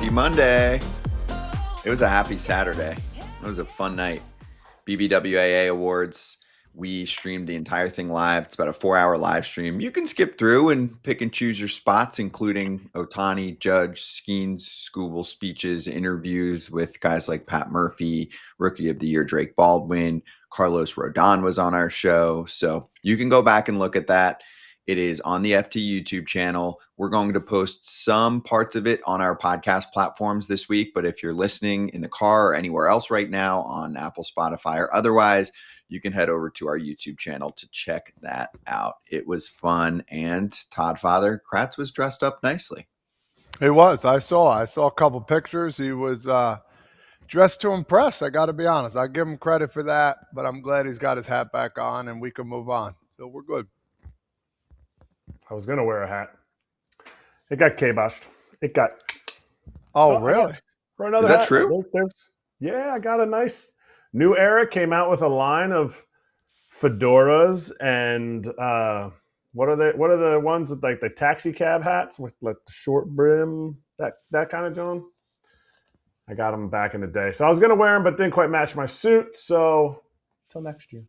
Happy Monday. It was a happy Saturday. It was a fun night. BBWAA Awards. We streamed the entire thing live. It's about a 4-hour live stream. You can skip through and pick and choose your spots, including Otani, Judge, Skeens, Scooble speeches, interviews with guys like Pat Murphy, Rookie of the Year Drake Baldwin, Carlos Rodon was on our show. So you can go back and look at that. It is on the FT YouTube channel. We're going to post some parts of it on our podcast platforms this week. But if you're listening in the car or anywhere else right now on Apple, Spotify, or otherwise, you can head over to our YouTube channel to check that out. It was fun. And Todd Father Kratz was dressed up nicely. He was. I saw a couple pictures. He was dressed to impress. I got to be honest. I give him credit for that, but I'm glad he's got his hat back on and we can move on. So we're good. I was going to wear a hat. It got kiboshed. It got. Oh, so really? For another Is that hat, true? Yeah, I got a nice New Era came out with a line of fedoras and what are the ones with like the taxi cab hats with like the short brim, that kind of John. I got them back in the day. So I was going to wear them, but didn't quite match my suit. So until next year.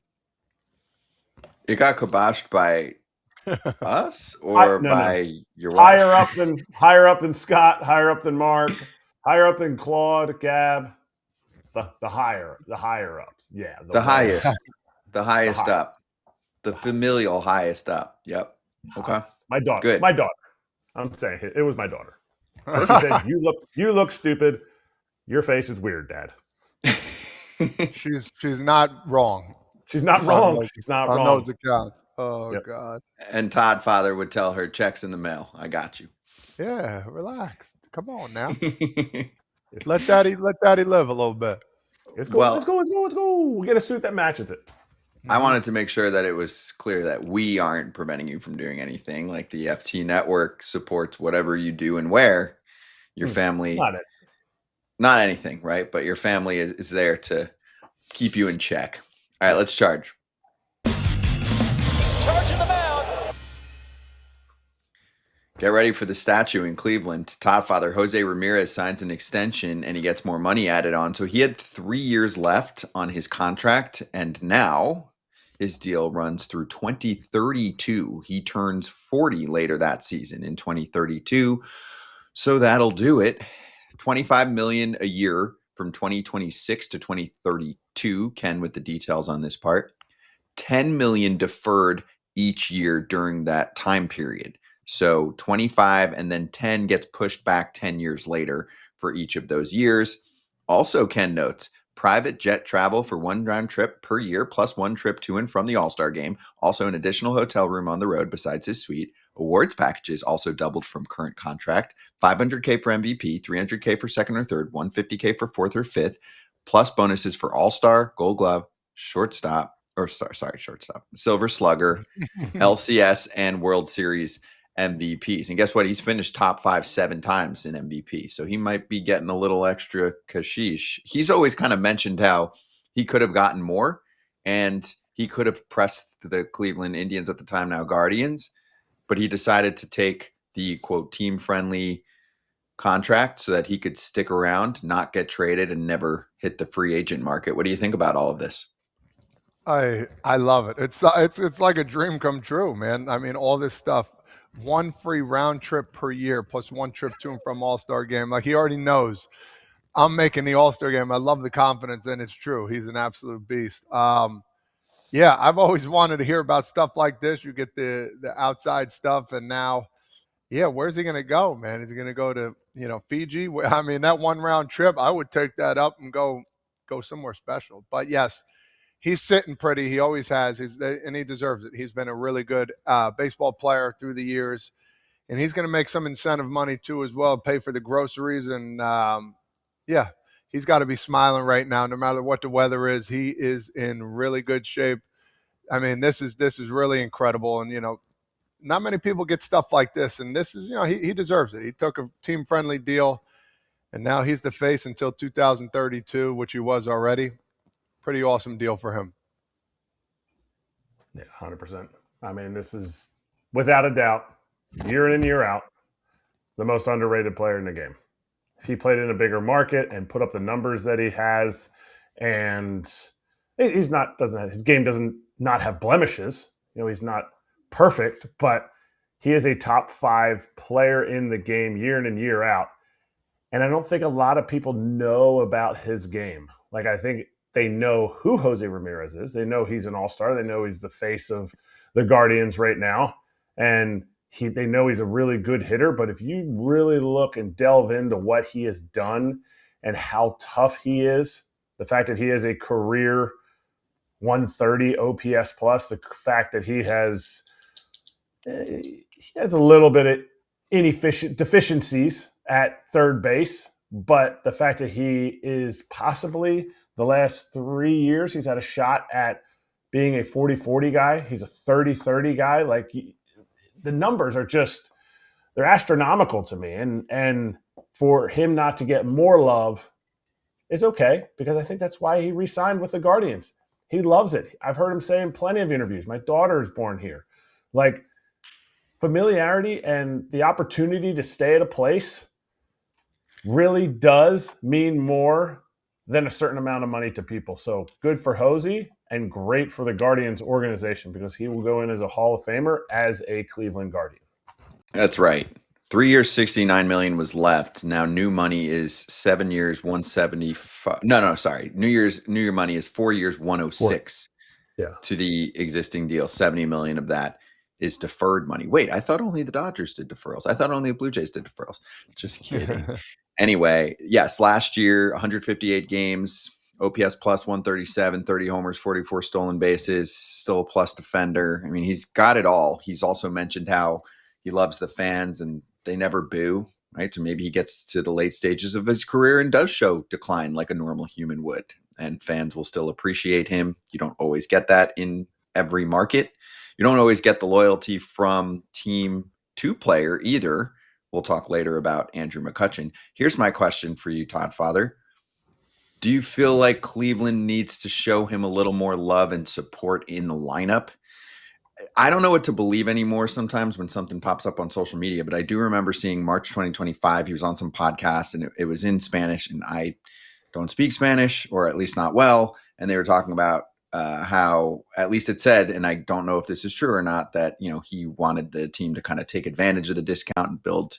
It got kiboshed by us or by your wife? Higher up than Scott, higher up than Mark, higher up than Claude, Gab, the higher ups. Yeah. The highest up. The familial highest up. Yep. Okay. My daughter. Good. My daughter. I'm saying it was my daughter. She said, "You look stupid. Your face is weird, Dad." She's not wrong. She's not wrong. She's not wrong. On those accounts. Oh, yep. God. And Todd Father would tell her, checks in the mail. I got you. Yeah, relax. Come on now. let daddy live a little bit. Let's go. We get a suit that matches it. I wanted to make sure that it was clear that we aren't preventing you from doing anything. Like the FT network supports whatever you do and wear. Your family, not anything, right? But your family is there to keep you in check. All right, let's charge. Charging the mound. Get ready for the statue in Cleveland. Todd Father José Ramirez signs an extension and he gets more money added on. So he had 3 years left on his contract, and now his deal runs through 2032. He turns 40 later that season in 2032. So that'll do it. $25 million a year from 2026 to 2032. Ken with the details on this part. $10 million deferred each year during that time period. So 25 and then 10 gets pushed back 10 years later for each of those years. Also, Ken notes, private jet travel for one round trip per year plus one trip to and from the All-Star game. Also an additional hotel room on the road besides his suite. Awards packages also doubled from current contract. $500K for MVP, $300K for second or third, $150K for fourth or fifth, plus bonuses for All-Star, Gold Glove, shortstop, Silver Slugger, LCS, and World Series MVPs. And guess what? He's finished top 5 7 times in MVP. So he might be getting a little extra cashish. He's always kind of mentioned how he could have gotten more and he could have pressed the Cleveland Indians at the time, now Guardians, but he decided to take the quote team-friendly contract so that he could stick around, not get traded, and never hit the free agent market. What do you think about all of this? I love it. It's like a dream come true, man. I mean, all this stuff. One free round trip per year plus one trip to and from All-Star game. Like he already knows I'm making the All-Star game. I love the confidence, and it's true. He's an absolute beast. Yeah, I've always wanted to hear about stuff like this. You get the outside stuff, and now, yeah, where's he going to go, man? Is he going to go to, Fiji? I mean, that one round trip, I would take that up and go somewhere special. But yes, he's sitting pretty. He always has, and he deserves it. He's been a really good baseball player through the years, and he's going to make some incentive money too as well, pay for the groceries, and yeah, he's got to be smiling right now, no matter what the weather is. He is in really good shape. I mean, this is really incredible, and not many people get stuff like this, and this is, he deserves it. He took a team-friendly deal, and now he's the face until 2032, which he was already. Pretty awesome deal for him. Yeah, 100%. I mean, this is, without a doubt, year in and year out, the most underrated player in the game. if he played in a bigger market and put up the numbers that he has, and his game doesn't not have blemishes. He's not perfect, but he is a top 5 player in the game year in and year out. And I don't think a lot of people know about his game. Like, I think they know who Jose Ramirez is. They know he's an all-star. They know he's the face of the Guardians right now. And they know he's a really good hitter. But if you really look and delve into what he has done and how tough he is, the fact that he has a career 130 OPS plus, the fact that he has a little bit of deficiencies at third base, but the fact that he is possibly the last 3 years, he's had a shot at being a 40-40 guy. He's a 30-30 guy. Like, the numbers are just, they're astronomical to me. And for him not to get more love is okay, because I think that's why he re-signed with the Guardians. He loves it. I've heard him say in plenty of interviews, my daughter is born here. Like, familiarity and the opportunity to stay at a place really does mean more than a certain amount of money to people. So good for Jose and great for the Guardians organization, because he will go in as a Hall of Famer as a Cleveland Guardian. That's right. 3 years, $69 million was left. Now new money is 7 years, 175. No, sorry. New year money is 4 years, 106. Yeah. To the existing deal. 70 million of that is deferred money. Wait, I thought only the Dodgers did deferrals. I thought only the Blue Jays did deferrals. Just kidding. Anyway, yes, last year, 158 games, OPS plus 137, 30 homers, 44 stolen bases, still a plus defender. I mean, he's got it all. He's also mentioned how he loves the fans and they never boo, right? So maybe he gets to the late stages of his career and does show decline like a normal human would, and fans will still appreciate him. You don't always get that in every market. You don't always get the loyalty from team to player either. We'll talk later about Andrew McCutchen. Here's my question for you, Todd Father. Do you feel like Cleveland needs to show him a little more love and support in the lineup? I don't know what to believe anymore sometimes when something pops up on social media, but I do remember seeing March 2025. He was on some podcast and it was in Spanish, and I don't speak Spanish, or at least not well. And they were talking about how, at least it said, and I don't know if this is true or not, that, he wanted the team to kind of take advantage of the discount and build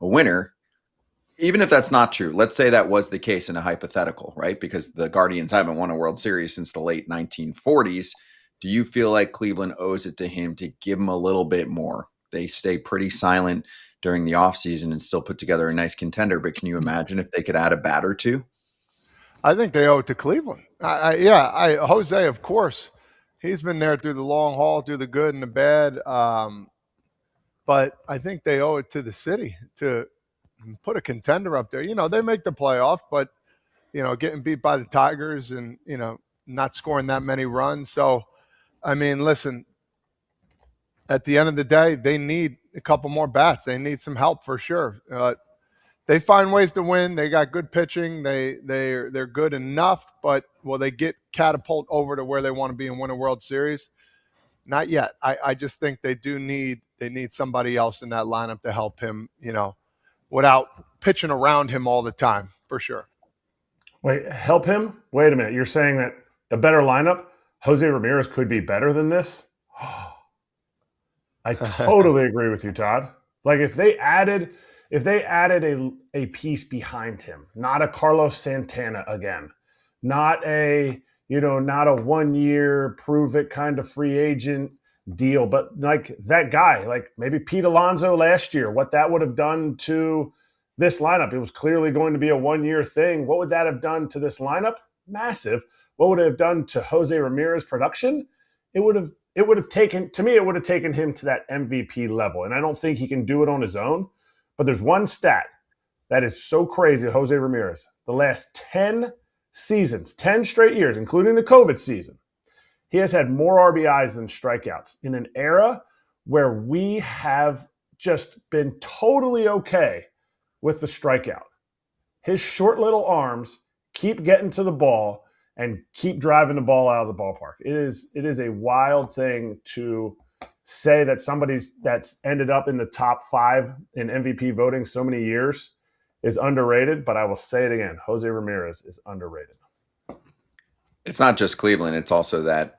a winner. Even if that's not true, let's say that was the case in a hypothetical, right? Because the Guardians haven't won a World Series since the late 1940s. Do you feel like Cleveland owes it to him to give him a little bit more? They stay pretty silent during the offseason and still put together a nice contender, but can you imagine if they could add a bat or two? I think they owe it to Cleveland. Jose, of course, he's been there through the long haul, through the good and the bad. But I think they owe it to the city to put a contender up there. They make the playoffs, but, getting beat by the Tigers and, not scoring that many runs. So, I mean, listen, at the end of the day, they need a couple more bats. They need some help for sure. They find ways to win. They got good pitching. They're good enough, but will they get catapult over to where they want to be and win a World Series? Not yet. I just think they need somebody else in that lineup to help him, without pitching around him all the time, for sure. Wait, help him? Wait a minute. You're saying that a better lineup, Jose Ramirez could be better than this? I totally agree with you, Todd. Like, if they added a piece behind him, not a Carlos Santana again, not a 1 year prove it kind of free agent deal, but like that guy, like maybe Pete Alonso last year, what that would have done to this lineup. It was clearly going to be a 1 year thing. What would that have done to this lineup? Massive. What would it have done to Jose Ramirez production? It would have taken him to that MVP level. And I don't think he can do it on his own. But there's one stat that is so crazy, Jose Ramirez. The last 10 seasons, 10 straight years, including the COVID season, he has had more RBIs than strikeouts in an era where we have just been totally okay with the strikeout. His short little arms keep getting to the ball and keep driving the ball out of the ballpark. It is a wild thing to say that somebody's that's ended up in the top 5 in MVP voting so many years is underrated, but I will say it again. Jose Ramirez is underrated. It's not just Cleveland. It's also that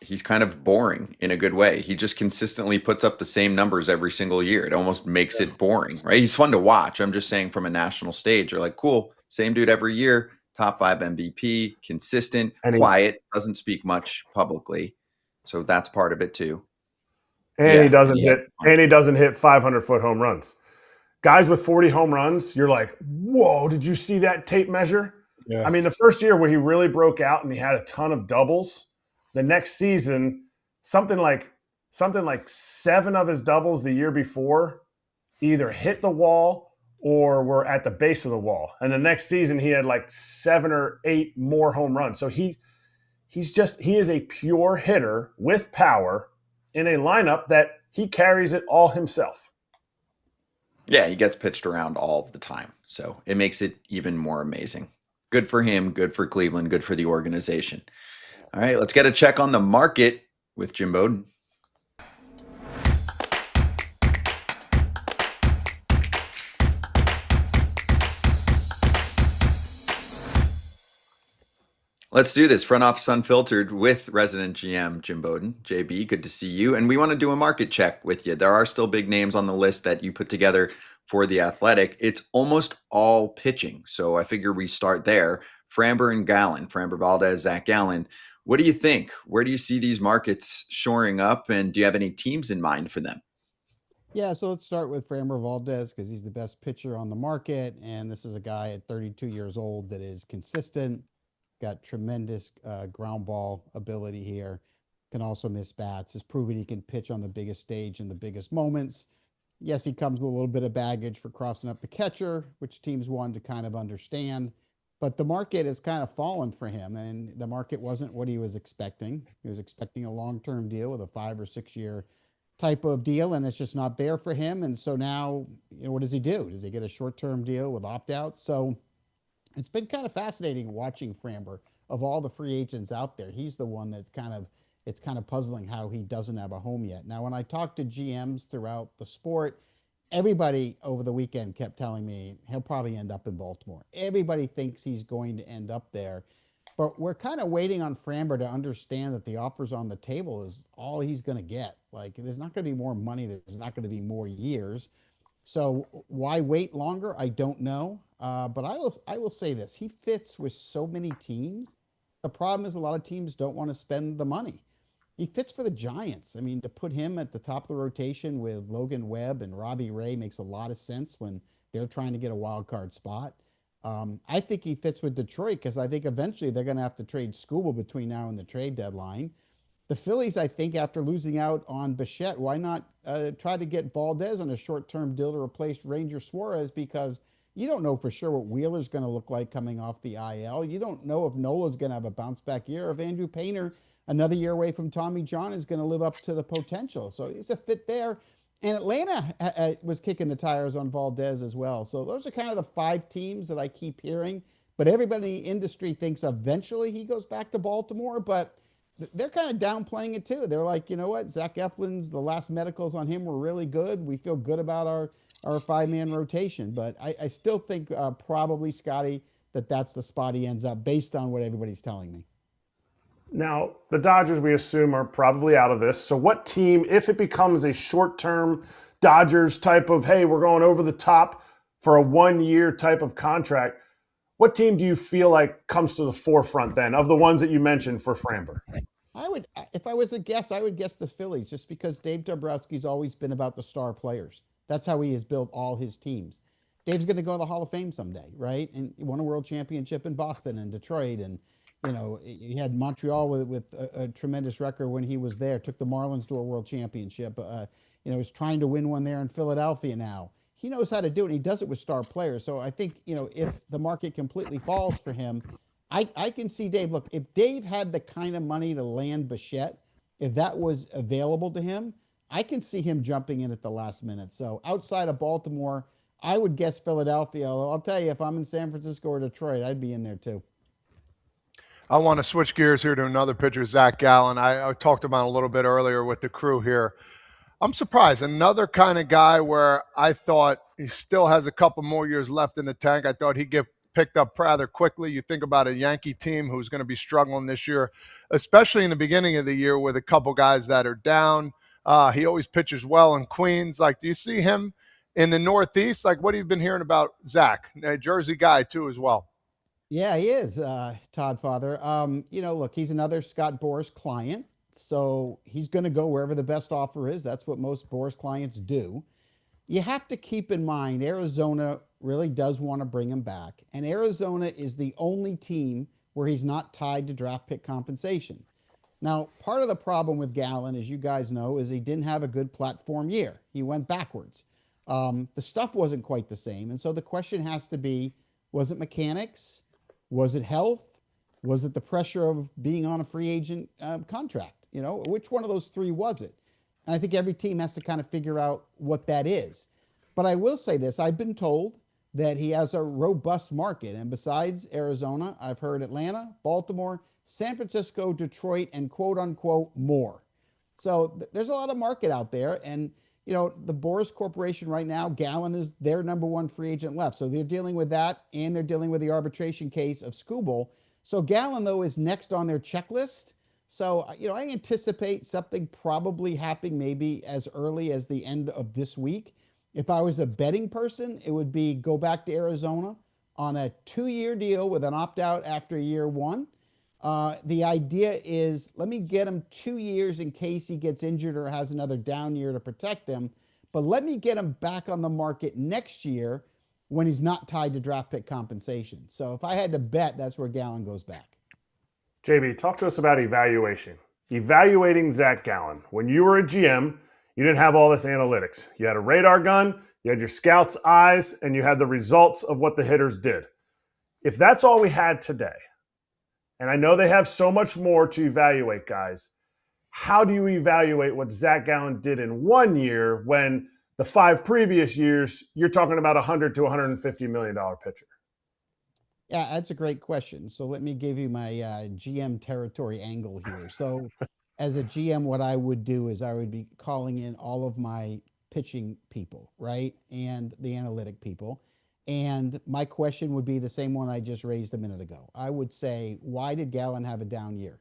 he's kind of boring in a good way. He just consistently puts up the same numbers every single year. It almost makes it boring, right? He's fun to watch. I'm just saying from a national stage, you're like, cool, same dude every year, top 5 MVP, consistent, quiet, doesn't speak much publicly. So that's part of it too. And he doesn't hit 500-foot home runs. Guys with 40 home runs, you're like, whoa, did you see that tape measure? Yeah. I mean, the first year where he really broke out and he had a ton of doubles, the next season, something like 7 of his doubles the year before either hit the wall or were at the base of the wall. And the next season he had like 7 or 8 more home runs. So he is a pure hitter with power in a lineup that he carries it all himself. Yeah, he gets pitched around all the time. So it makes it even more amazing. Good for him, good for Cleveland, good for the organization. All right, let's get a check on the market with Jim Bowden. Let's do this. Front Office Unfiltered with resident GM Jim Bowden. JB, good to see you. And we want to do a market check with you. There are still big names on the list that you put together for the Athletic. It's almost all pitching. So I figure we start there. Framber and Gallen, Framber Valdez, Zach Gallen. What do you think? Where do you see these markets shoring up? And do you have any teams in mind for them? Yeah, so let's start with Framber Valdez because he's the best pitcher on the market. And this is a guy at 32 years old that is consistent. Got tremendous ground ball ability here. Can also miss bats. Has proven he can pitch on the biggest stage in the biggest moments. Yes, he comes with a little bit of baggage for crossing up the catcher, which teams wanted to kind of understand. But the market has kind of fallen for him, and the market wasn't what he was expecting. He was expecting a long-term deal with a 5 or 6 year type of deal, and it's just not there for him. And so now, what does he do? Does he get a short-term deal with opt-out? So it's been kind of fascinating watching Framber. Of all the free agents out there, he's the one that's it's kind of puzzling how he doesn't have a home yet. Now, when I talked to GMs throughout the sport, everybody over the weekend kept telling me he'll probably end up in Baltimore. Everybody thinks he's going to end up there. But we're kind of waiting on Framber to understand that the offers on the table is all he's going to get. Like, there's not going to be more money. There's not going to be more years. So why wait longer? I don't know. But I will say this. He fits with so many teams. The problem is a lot of teams don't want to spend the money. He fits for the Giants. I mean, to put him at the top of the rotation with Logan Webb and Robbie Ray makes a lot of sense when they're trying to get a wild card spot. I think he fits with Detroit because I think eventually they're going to have to trade Skubal between now and the trade deadline. The Phillies, I think, after losing out on Bichette, why not try to get Valdez on a short-term deal to replace Ranger Suarez, because you don't know for sure what Wheeler's going to look like coming off the IL. You don't know if Nola's going to have a bounce-back year, if Andrew Painter, another year away from Tommy John, is going to live up to the potential. So it's a fit there. And Atlanta was kicking the tires on Valdez as well. So those are kind of the 5 teams that I keep hearing. But everybody in the industry thinks eventually he goes back to Baltimore, but they're kind of downplaying it too. They're like, you know what? Zach Eflin's, the last medicals on him were really good. We feel good about our 5-man rotation. But I still think probably, Scotty, that's the spot he ends up based on what everybody's telling me. Now, the Dodgers, we assume, are probably out of this. So what team, if it becomes a short-term Dodgers type of, hey, we're going over the top for a 1-year type of contract, what team do you feel like comes to the forefront then of the ones that you mentioned for Framber? If I was a guess, I would guess the Phillies, just because Dave Dombrowski's always been about the star players. That's how he has built all his teams. Dave's going to go to the Hall of Fame someday, right? And he won a world championship in Boston and Detroit, and he had Montreal with a tremendous record when he was there. Took the Marlins to a world championship. He's trying to win one there in Philadelphia now. He knows how to do it, and he does it with star players. So I think, if the market completely falls for him, I can see Dave. Look, if Dave had the kind of money to land Bichette, if that was available to him, I can see him jumping in at the last minute. So outside of Baltimore, I would guess Philadelphia. Although I'll tell you, if I'm in San Francisco or Detroit, I'd be in there too. I want to switch gears here to another pitcher, Zach Gallen. I talked about a little bit earlier with the crew here. I'm surprised. Another kind of guy where I thought he still has a couple more years left in the tank. I thought he'd get picked up rather quickly. You think about a Yankee team who's going to be struggling this year, especially in the beginning of the year with a couple guys that are down. He always pitches well in Queens. Like, do you see him in the Northeast? Like, what have you been hearing about Zach? A Jersey guy, too, as well. Yeah, he is, Todd Father. Look, he's another Scott Boras client. So he's going to go wherever the best offer is. That's what most Boras clients do. You have to keep in mind, Arizona really does want to bring him back. And Arizona is the only team where he's not tied to draft pick compensation. Now, part of the problem with Gallen, as you guys know, is he didn't have a good platform year. He went backwards. The stuff wasn't quite the same. And so the question has to be, was it mechanics? Was it health? Was it the pressure of being on a free agent contract? Which one of those three was it? And I think every team has to kind of figure out what that is. But I will say this, I've been told that he has a robust market. And besides Arizona, I've heard Atlanta, Baltimore, San Francisco, Detroit, and quote unquote more. So there's a lot of market out there. And, the Boras Corporation right now, Gallen is their number one free agent left. So they're dealing with that, and they're dealing with the arbitration case of Skubal. So Gallen, though, is next on their checklist. So, I anticipate something probably happening maybe as early as the end of this week. If I was a betting person, it would be go back to Arizona on a 2-year deal with an opt-out after year 1. The idea is, let me get him 2 years in case he gets injured or has another down year to protect him. But let me get him back on the market next year when he's not tied to draft pick compensation. So if I had to bet, that's where Gallen goes back. JB, talk to us about evaluation. Evaluating Zach Gallen. When you were a GM, you didn't have all this analytics. You had a radar gun, you had your scout's eyes, and you had the results of what the hitters did. If that's all we had today, and I know they have so much more to evaluate, guys, how do you evaluate what Zach Gallen did in 1 year when the 5 previous years, you're talking about a $100 to $150 million pitcher? Yeah, that's a great question. So let me give you my GM territory angle here. So as a GM, what I would do is I would be calling in all of my pitching people, right? And the analytic people. And my question would be the same one I just raised a minute ago. I would say, why did Gallen have a down year?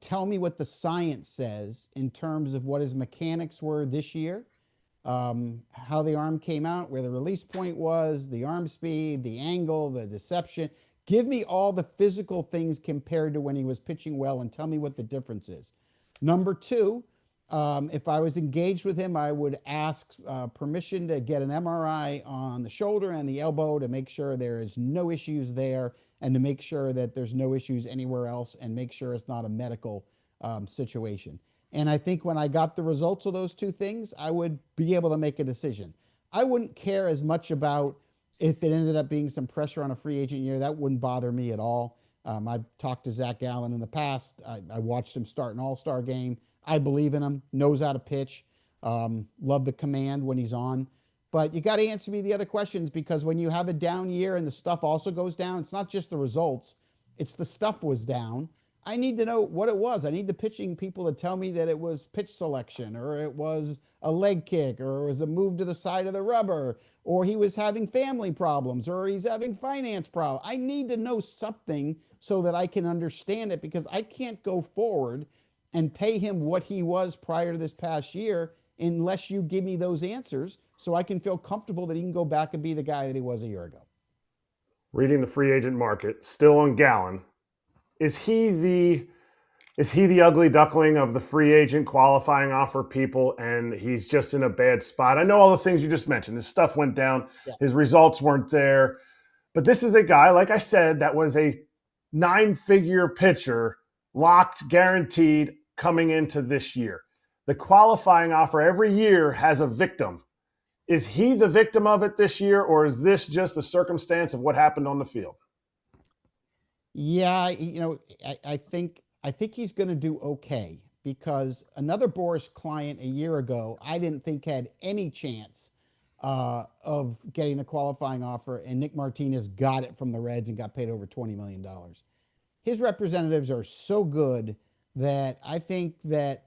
Tell me what the science says in terms of what his mechanics were this year, how the arm came out, where the release point was, the arm speed, the angle, the deception. Give me all the physical things compared to when he was pitching well and tell me what the difference is. Number 2, if I was engaged with him, I would ask permission to get an MRI on the shoulder and the elbow to make sure there is no issues there and to make sure that there's no issues anywhere else and make sure it's not a medical situation. And I think when I got the results of those 2 things, I would be able to make a decision. I wouldn't care as much about if it ended up being some pressure on a free agent year. That wouldn't bother me at all. I've talked to Zach Gallen in the past. I watched him start an all-star game. I believe in him, knows how to pitch, love the command when he's on. But you got to answer me the other questions, because when you have a down year and the stuff also goes down, it's not just the results, it's the stuff was down. I need to know what it was. I need the pitching people to tell me that it was pitch selection, or it was a leg kick, or it was a move to the side of the rubber, or he was having family problems, or he's having finance problems. I need to know something so that I can understand it, because I can't go forward and pay him what he was prior to this past year unless you give me those answers so I can feel comfortable that he can go back and be the guy that he was a year ago. Reading the free agent market, still on Gallen. Is he the ugly duckling of the free agent qualifying offer people, and he's just in a bad spot? I know all the things you just mentioned. His stuff went down. Yeah. His results weren't there. But this is a guy, like I said, that was a 9-figure pitcher, locked, guaranteed, coming into this year. The qualifying offer every year has a victim. Is he the victim of it this year, or is this just a circumstance of what happened on the field? Yeah, I think he's going to do okay, because another Boras client a year ago, I didn't think had any chance of getting the qualifying offer, and Nick Martinez got it from the Reds and got paid over $20 million. His representatives are so good that I think that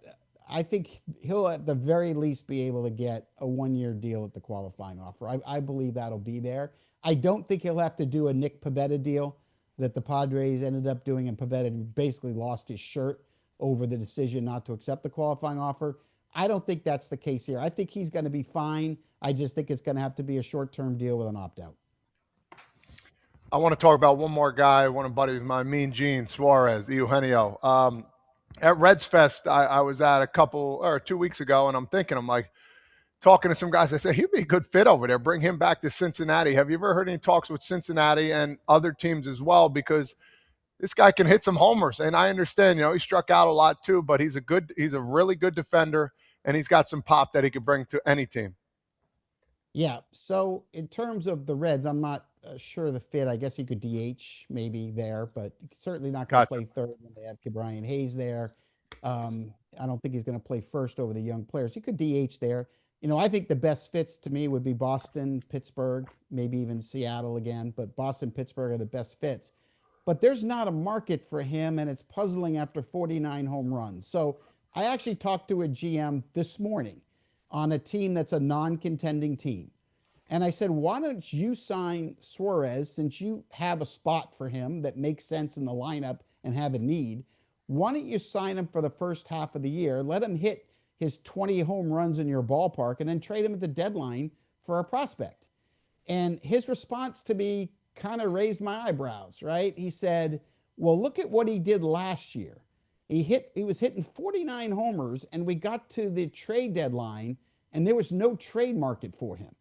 I think he'll at the very least be able to get a 1-year deal at the qualifying offer. I believe that'll be there. I don't think he'll have to do a Nick Pivetta deal that the Padres ended up doing, and Pivetta basically lost his shirt over the decision not to accept the qualifying offer. I don't think that's the case here. I think he's going to be fine. I just think it's going to have to be a short-term deal with an opt-out. I want to talk about one more guy, one of buddies of mine, Mean Gene Suarez, Eugenio. At Reds Fest, I was at 2 weeks ago, and I'm like, talking to some guys, I said, he'd be a good fit over there. Bring him back to Cincinnati. Have you ever heard any talks with Cincinnati and other teams as well? Because this guy can hit some homers, and I understand, he struck out a lot too, but he's a really good defender, and he's got some pop that he could bring to any team. Yeah. So in terms of the Reds, I'm not sure of the fit. I guess he could DH maybe there, but certainly not going to play third when they have Brian Hayes there. I don't think he's going to play first over the young players. He could DH there. I think the best fits to me would be Boston, Pittsburgh, maybe even Seattle again, but Boston, Pittsburgh are the best fits. But there's not a market for him, and it's puzzling after 49 home runs. So I actually talked to a GM this morning on a team that's a non-contending team. And I said, why don't you sign Suarez, since you have a spot for him that makes sense in the lineup and have a need? Why don't you sign him for the first half of the year, let him hit his 20 home runs in your ballpark, and then trade him at the deadline for a prospect? And his response to me kind of raised my eyebrows, right? He said, well, look at what he did last year. He was hitting 49 homers, and we got to the trade deadline, and there was no trade market for him.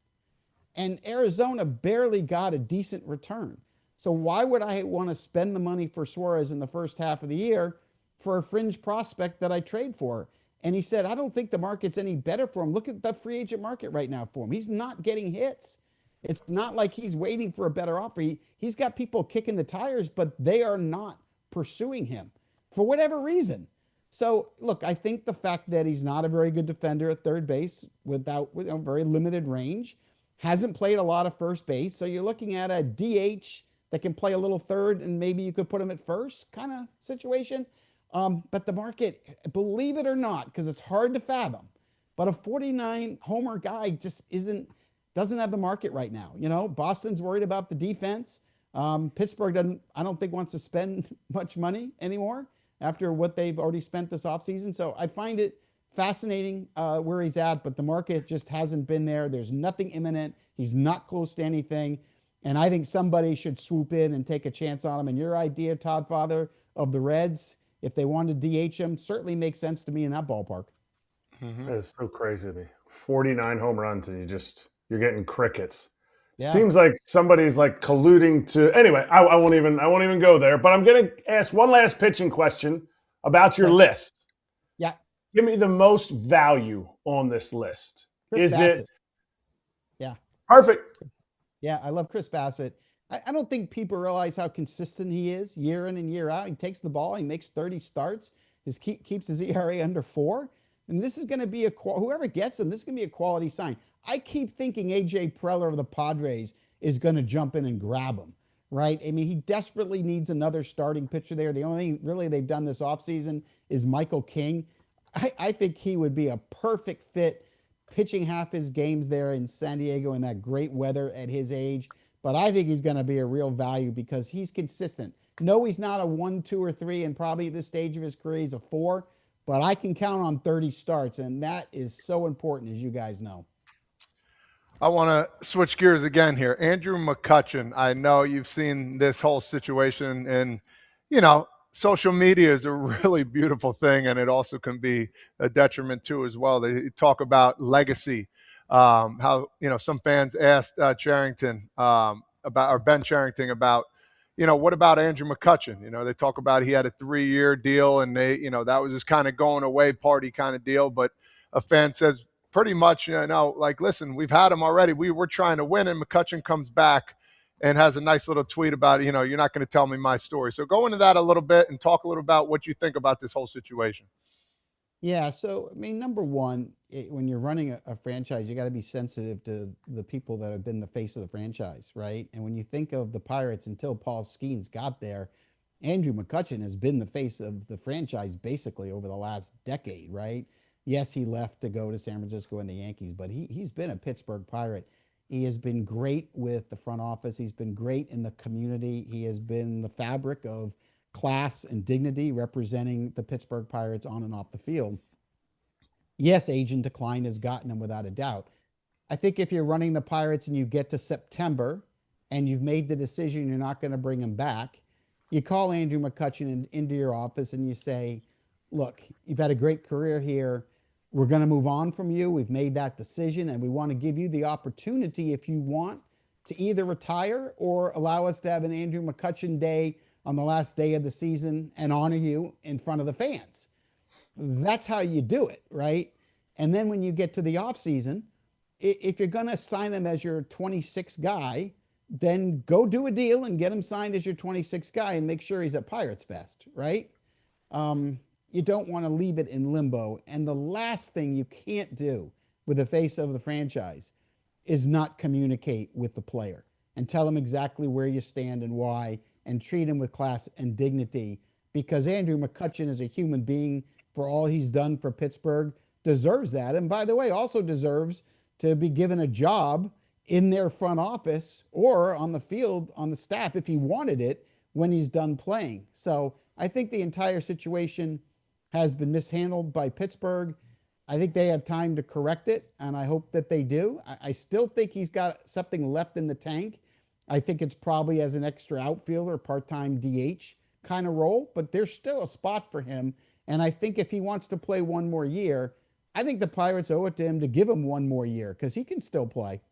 And Arizona barely got a decent return. So why would I want to spend the money for Suarez in the first half of the year for a fringe prospect that I trade for? And he said, I don't think the market's any better for him. Look at the free agent market right now for him. He's not getting hits. It's not like he's waiting for a better offer. He's got people kicking the tires, but they are not pursuing him for whatever reason. So, look, I think the fact that he's not a very good defender at third base with a very limited range, hasn't played a lot of first base. So you're looking at a DH that can play a little third, and maybe you could put him at first kind of situation. But the market, believe it or not, because it's hard to fathom, but a 49 homer guy just doesn't have the market right now. Boston's worried about the defense. Pittsburgh I don't think wants to spend much money anymore after what they've already spent this offseason. So I find it fascinating where he's at, but the market just hasn't been there. There's nothing imminent. He's not close to anything. And I think somebody should swoop in and take a chance on him. And your idea, Todd Father, of the Reds, if they wanted to DH him, certainly makes sense to me in that ballpark. Mm-hmm. It's so crazy to me. 49 home runs, and you're getting crickets. Yeah. Seems like somebody's like colluding to. Anyway, I won't even go there. But I'm going to ask one last pitching question about your list. Yeah. Give me the most value on this list. Chris Bassett. Yeah. Perfect. Yeah, I love Chris Bassett. I don't think people realize how consistent he is year in and year out. He takes the ball, he makes 30 starts, keeps his ERA under 4. And this is going to be whoever gets him, this is going to be a quality sign. I keep thinking A.J. Preller of the Padres is going to jump in and grab him, right? I mean, he desperately needs another starting pitcher there. The only thing really they've done this offseason is Michael King. I think he would be a perfect fit, pitching half his games there in San Diego in that great weather at his age. But I think he's going to be a real value because he's consistent. No, he's not a 1, 2, or 3, and probably at this stage of his career, he's a 4. But I can count on 30 starts, and that is so important, as you guys know. I want to switch gears again here. Andrew McCutchen, I know you've seen this whole situation, and, social media is a really beautiful thing, and it also can be a detriment too as well. They talk about legacy, how some fans asked Cherington Ben Cherington about, what about Andrew McCutchen? They talk about he had a 3-year deal, and that was just kind of going away party kind of deal. But a fan says pretty much, listen, we've had him already. We were trying to win, and McCutchen comes back and has a nice little tweet about, you're not going to tell me my story. So go into that a little bit and talk a little about what you think about this whole situation. Yeah. So, number one, when you're running a franchise, you got to be sensitive to the people that have been the face of the franchise, right? And when you think of the Pirates, until Paul Skeens got there, Andrew McCutchen has been the face of the franchise basically over the last decade, right? Yes, he left to go to San Francisco and the Yankees, but he's been a Pittsburgh Pirate. He has been great with the front office. He's been great in the community. He has been the fabric of class and dignity representing the Pittsburgh Pirates on and off the field. Yes, agent decline has gotten him without a doubt. I think if you're running the Pirates and you get to September and you've made the decision you're not going to bring him back, you call Andrew McCutchen into your office and you say, look, you've had a great career here. We're going to move on from you. We've made that decision, and we want to give you the opportunity, if you want, to either retire or allow us to have an Andrew McCutchen day on the last day of the season and honor you in front of the fans. That's how you do it, right? And then when you get to the offseason, if you're going to sign him as your 26th guy, then go do a deal and get him signed as your 26th guy and make sure he's at Pirates Fest, right? You don't want to leave it in limbo. And the last thing you can't do with the face of the franchise is not communicate with the player and tell him exactly where you stand and why, and treat him with class and dignity, because Andrew McCutchen is a human being, for all he's done for Pittsburgh, deserves that. And by the way, also deserves to be given a job in their front office or on the field, on the staff, if he wanted it, when he's done playing. So I think the entire situation has been mishandled by Pittsburgh. I think they have time to correct it, and I hope that they do. I still think he's got something left in the tank. I think it's probably as an extra outfielder, part-time DH kind of role, but there's still a spot for him. And I think if he wants to play one more year, I think the Pirates owe it to him to give him one more year, because he can still play.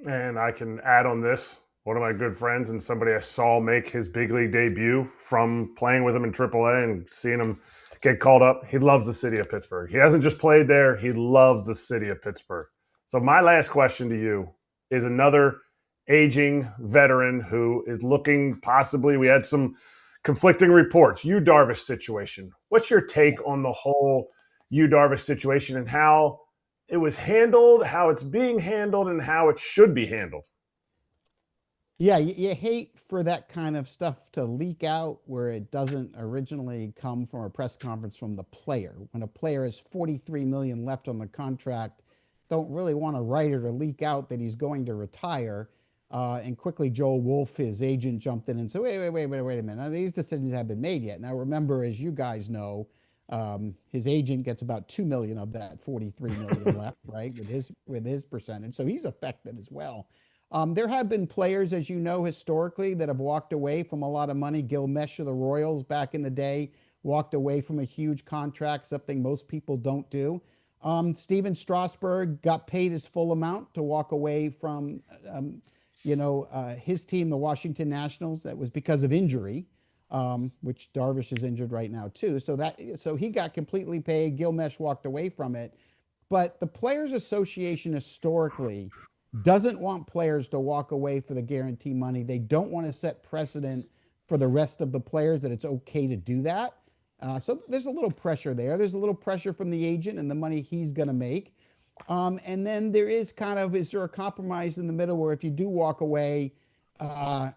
And I can add on this. One of my good friends and somebody I saw make his big league debut from playing with him in AAA and seeing him get called up. He loves the city of Pittsburgh. He hasn't just played there. He loves the city of Pittsburgh. So my last question to you is another aging veteran who is looking possibly, we had some conflicting reports, Yu Darvish situation. What's your take on the whole Yu Darvish situation and how it was handled, how it's being handled, and how it should be handled? Yeah, you hate for that kind of stuff to leak out where it doesn't originally come from a press conference from the player. When a player has $43 million left on the contract, don't really want a writer to leak out that he's going to retire. And quickly, Joel Wolf, his agent, jumped in and said, wait a minute. Now, these decisions haven't been made yet. Now, remember, as you guys know, his agent gets about $2 million of that $43 million left, right, with his percentage. So he's affected as well. There have been players, as you know, historically, that have walked away from a lot of money. Gil Mesh of the Royals back in the day walked away from a huge contract, something most people don't do. Steven Strasburg got paid his full amount to walk away from, his team, the Washington Nationals. That was because of injury, which Darvish is injured right now too. So he got completely paid. Gil Mesh walked away from it. But the Players Association historically doesn't want players to walk away for the guarantee money. They don't want to set precedent for the rest of the players that it's okay to do that. So there's a little pressure there. There's a little pressure from the agent and the money he's going to make. And then there is is there a compromise in the middle where if you do walk away,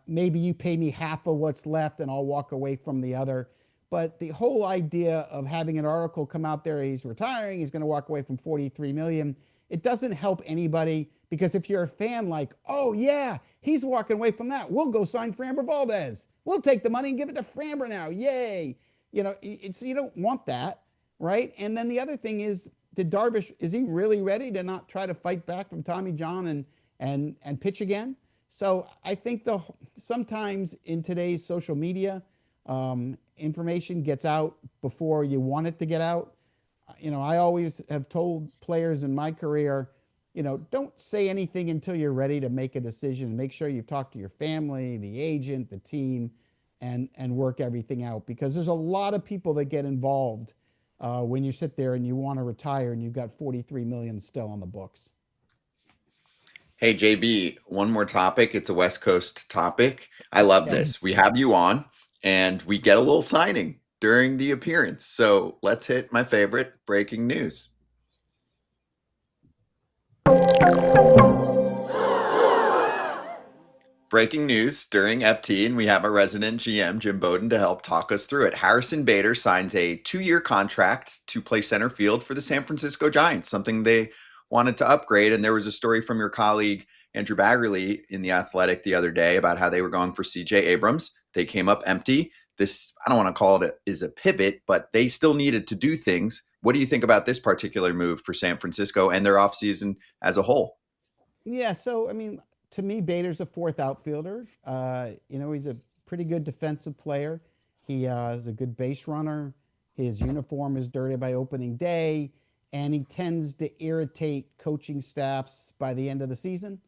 maybe you pay me half of what's left and I'll walk away from the other. But the whole idea of having an article come out there, he's retiring, he's going to walk away from $43 million, it doesn't help anybody, because if you're a fan like, oh yeah, he's walking away from that, we'll go sign Framber Valdez. We'll take the money and give it to Framber now. Yay. You don't want that, right? And then the other thing is, Darvish, is he really ready to not try to fight back from Tommy John and pitch again? So I think sometimes in today's social media, information gets out before you want it to get out. I always have told players in my career, don't say anything until you're ready to make a decision. Make sure you've talked to your family, the agent, the team, and work everything out, because there's a lot of people that get involved when you sit there and you want to retire and you've got $43 million still on the books. Hey, JB, one more topic. It's a West Coast topic. I love this. We have you on and we get a little signing during the appearance. So let's hit my favorite breaking news. breaking news during FT, and we have our resident GM, Jim Bowden, to help talk us through it. Harrison Bader signs a 2-year contract to play center field for the San Francisco Giants, something they wanted to upgrade. And there was a story from your colleague, Andrew Baggerly, in The Athletic the other day about how they were going for CJ Abrams. They came up empty. This, I don't want to call it is a pivot, but they still needed to do things. What do you think about this particular move for San Francisco and their offseason as a whole? Yeah, so I mean, to me, Bader's a fourth outfielder. He's a pretty good defensive player. He is a good base runner. His uniform is dirty by opening day, and he tends to irritate coaching staffs by the end of the season.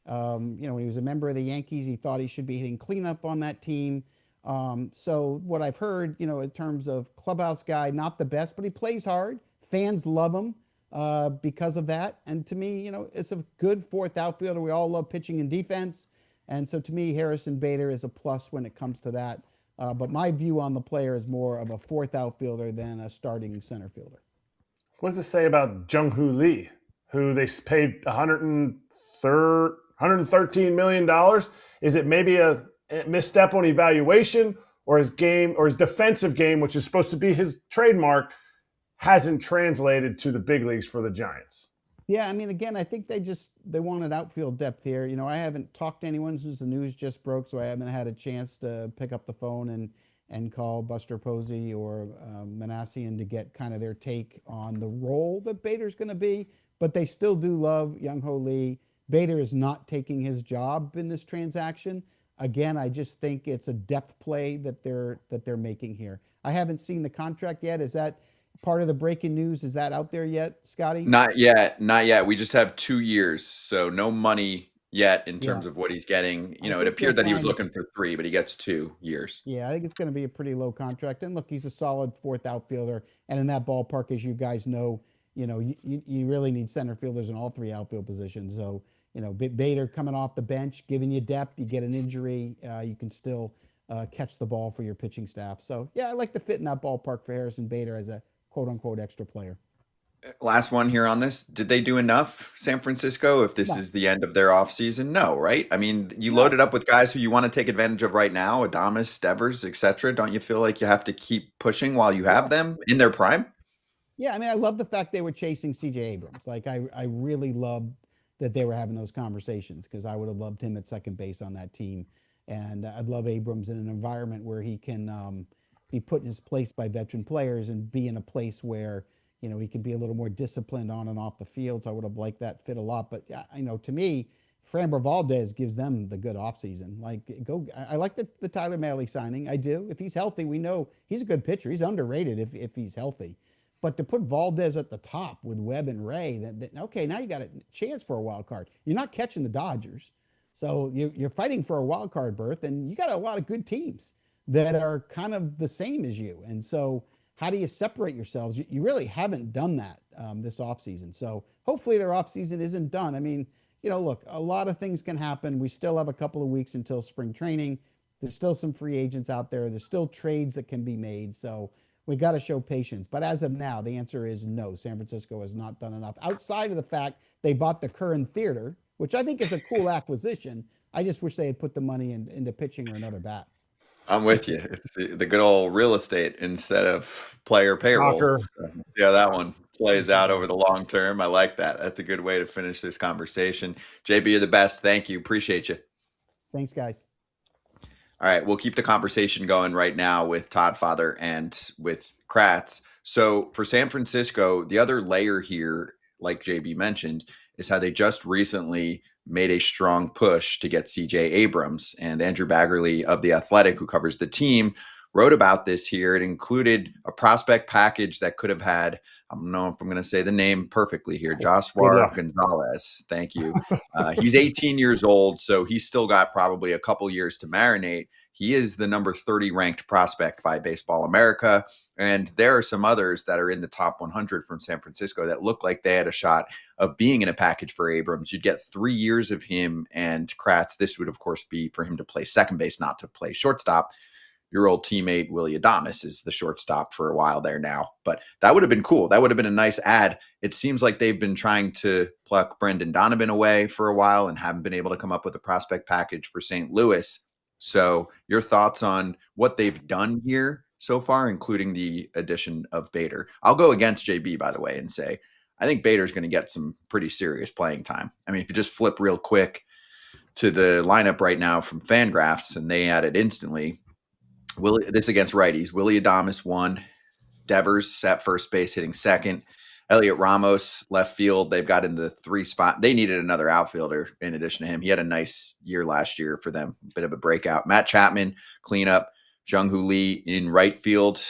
When he was a member of the Yankees, he thought he should be hitting cleanup on that team. So what I've heard, in terms of clubhouse guy, not the best, but he plays hard. Fans love him because of that. And to me, it's a good fourth outfielder. We all love pitching and defense. And so to me, Harrison Bader is a plus when it comes to that. But my view on the player is more of a fourth outfielder than a starting center fielder. What does it say about Jung-Hoo Lee, who they paid $113 million? Is it maybe a misstep on evaluation, or his defensive game, which is supposed to be his trademark, hasn't translated to the big leagues for the Giants? Yeah, I mean, again, I think they wanted outfield depth here. I haven't talked to anyone since the news just broke, so I haven't had a chance to pick up the phone and call Buster Posey or Manassian to get kind of their take on the role that Bader's going to be. But they still do love Jung-Hoo Lee. Bader is not taking his job in this transaction. Again, I just think it's a depth play that they're making here. I haven't seen the contract yet. Is that part of the breaking news? Is that out there yet, Scotty? Not yet. We just have 2 years, so no money yet in terms of what he's getting. It appeared that he was looking for 3, but he gets 2 years. Yeah, I think it's going to be a pretty low contract. And look, he's a solid fourth outfielder. And in that ballpark, as you guys know, you really need center fielders in all 3 outfield positions. So, Bader coming off the bench, giving you depth. You get an injury, you can still catch the ball for your pitching staff. So, yeah, I like the fit in that ballpark for Harrison Bader as a quote-unquote extra player. Last one here on this. Did they do enough, San Francisco, if this is the end of their offseason? No, right? I mean, you loaded up with guys who you want to take advantage of right now, Adames, Devers, etc. Don't you feel like you have to keep pushing while you have them in their prime? Yeah, I mean, I love the fact they were chasing CJ Abrams. Like, I really love that they were having those conversations, because I would have loved him at second base on that team. And I'd love Abrams in an environment where he can be put in his place by veteran players and be in a place where, he can be a little more disciplined on and off the field. So I would have liked that fit a lot. But, to me, Framber Valdez gives them the good offseason. I like the Tyler Mahle signing. I do. If he's healthy, we know he's a good pitcher. He's underrated if he's healthy. But to put Valdez at the top with Webb and Ray, okay, now you got a chance for a wild card. You're not catching the Dodgers. So you're fighting for a wild card berth, and you got a lot of good teams that are kind of the same as you. And so how do you separate yourselves? You really haven't done that this offseason. So hopefully their offseason isn't done. I mean, look, a lot of things can happen. We still have a couple of weeks until spring training. There's still some free agents out there. There's still trades that can be made. So we got to show patience. But as of now, the answer is no. San Francisco has not done enough. Outside of the fact they bought the Curran Theater, which I think is a cool acquisition. I just wish they had put the money into pitching or another bat. I'm with you. It's the good old real estate instead of player payroll. So, yeah, that one plays out over the long term. I like that. That's a good way to finish this conversation. JB, you're the best. Thank you. Appreciate you. Thanks, guys. All right, we'll keep the conversation going right now with Todd Father and with Kratz. So for San Francisco, the other layer here, like JB mentioned, is how they just recently made a strong push to get CJ Abrams. And Andrew Baggerly of The Athletic, who covers the team, wrote about this here. It included a prospect package that could have had, I don't know if I'm going to say the name perfectly here, Joshua Gonzalez. Thank you. He's 18 years old, so he's still got probably a couple years to marinate. He is the number 30 ranked prospect by Baseball America. And there are some others that are in the top 100 from San Francisco that look like they had a shot of being in a package for Abrams. You'd get 3 years of him and Kratz. This would, of course, be for him to play second base, not to play shortstop. your old teammate Willie Adames is the shortstop for a while there now. But that would have been cool. That would have been a nice ad. It seems like they've been trying to pluck Brendan Donovan away for a while and haven't been able to come up with a prospect package for St. Louis. So your thoughts on what they've done here so far, including the addition of Bader? I'll go against JB, by the way, and say I think Bader's going to get some pretty serious playing time. I mean, if you just flip real quick to the lineup right now from Fangraphs, and they add it instantly. This against righties. Willie Adames 1, Devers at first base hitting second, Elliot Ramos left field. They've got in the 3 spot. They needed another outfielder in addition to him. He had a nice year last year for them, bit of a breakout. Matt Chapman cleanup, Jung-Hoo Lee in right field,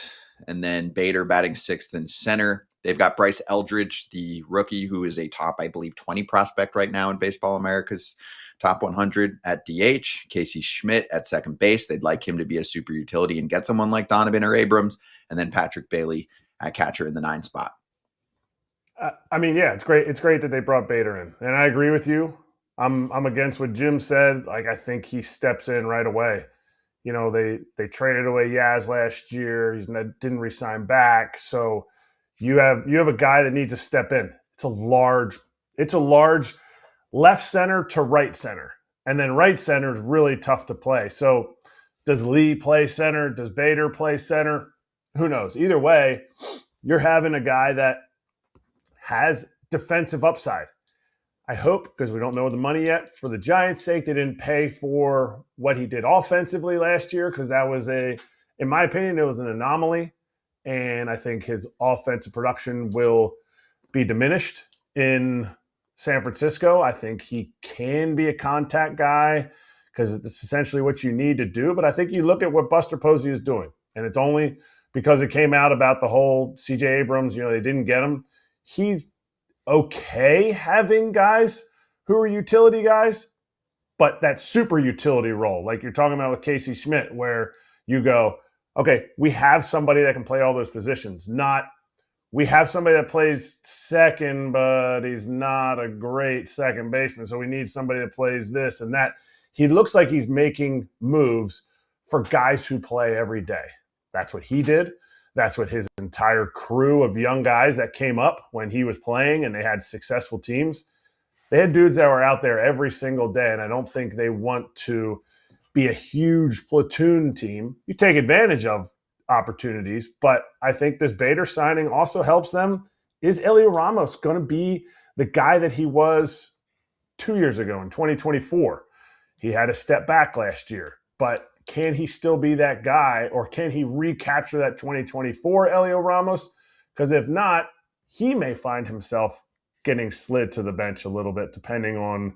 and then Bader batting 6th in center. They've got Bryce Eldridge, the rookie, who is a top, I believe, 20 prospect right now in Baseball America's top 100 at DH. Casey Schmidt at second base. They'd like him to be a super utility and get someone like Donovan or Abrams. And then Patrick Bailey at catcher in the 9 spot. I mean, yeah, it's great. It's great that they brought Bader in. And I agree with you. I'm against what Jim said. Like, I think he steps in right away. You know, they traded away Yaz last year. He didn't re-sign back. So you have a guy that needs to step in. It's a large left center to right center. And then right center is really tough to play. So does Lee play center? Does Bader play center? Who knows? Either way, you're having a guy that has defensive upside. I hope, because we don't know the money yet, for the Giants' sake, they didn't pay for what he did offensively last year, because that was in my opinion, it was an anomaly. And I think his offensive production will be diminished in San Francisco. I think he can be a contact guy because it's essentially what you need to do. But I think you look at what Buster Posey is doing, and it's only because it came out about the whole CJ Abrams, they didn't get him. He's okay having guys who are utility guys, but that super utility role, like you're talking about with Casey Schmidt, where you go, okay, we have somebody that can play all those positions, not we have somebody that plays second, but he's not a great second baseman, so we need somebody that plays this and that. He looks like he's making moves for guys who play every day. That's what he did. That's what his entire crew of young guys that came up when he was playing and they had successful teams. They had dudes that were out there every single day, and I don't think they want to be a huge platoon team. You take advantage of opportunities, but I think this Bader signing also helps them. Is Elio Ramos going to be the guy that he was 2 years ago in 2024? He had a step back last year, but can he still be that guy, or can he recapture that 2024 Elio Ramos? Because if not, he may find himself getting slid to the bench a little bit, depending on,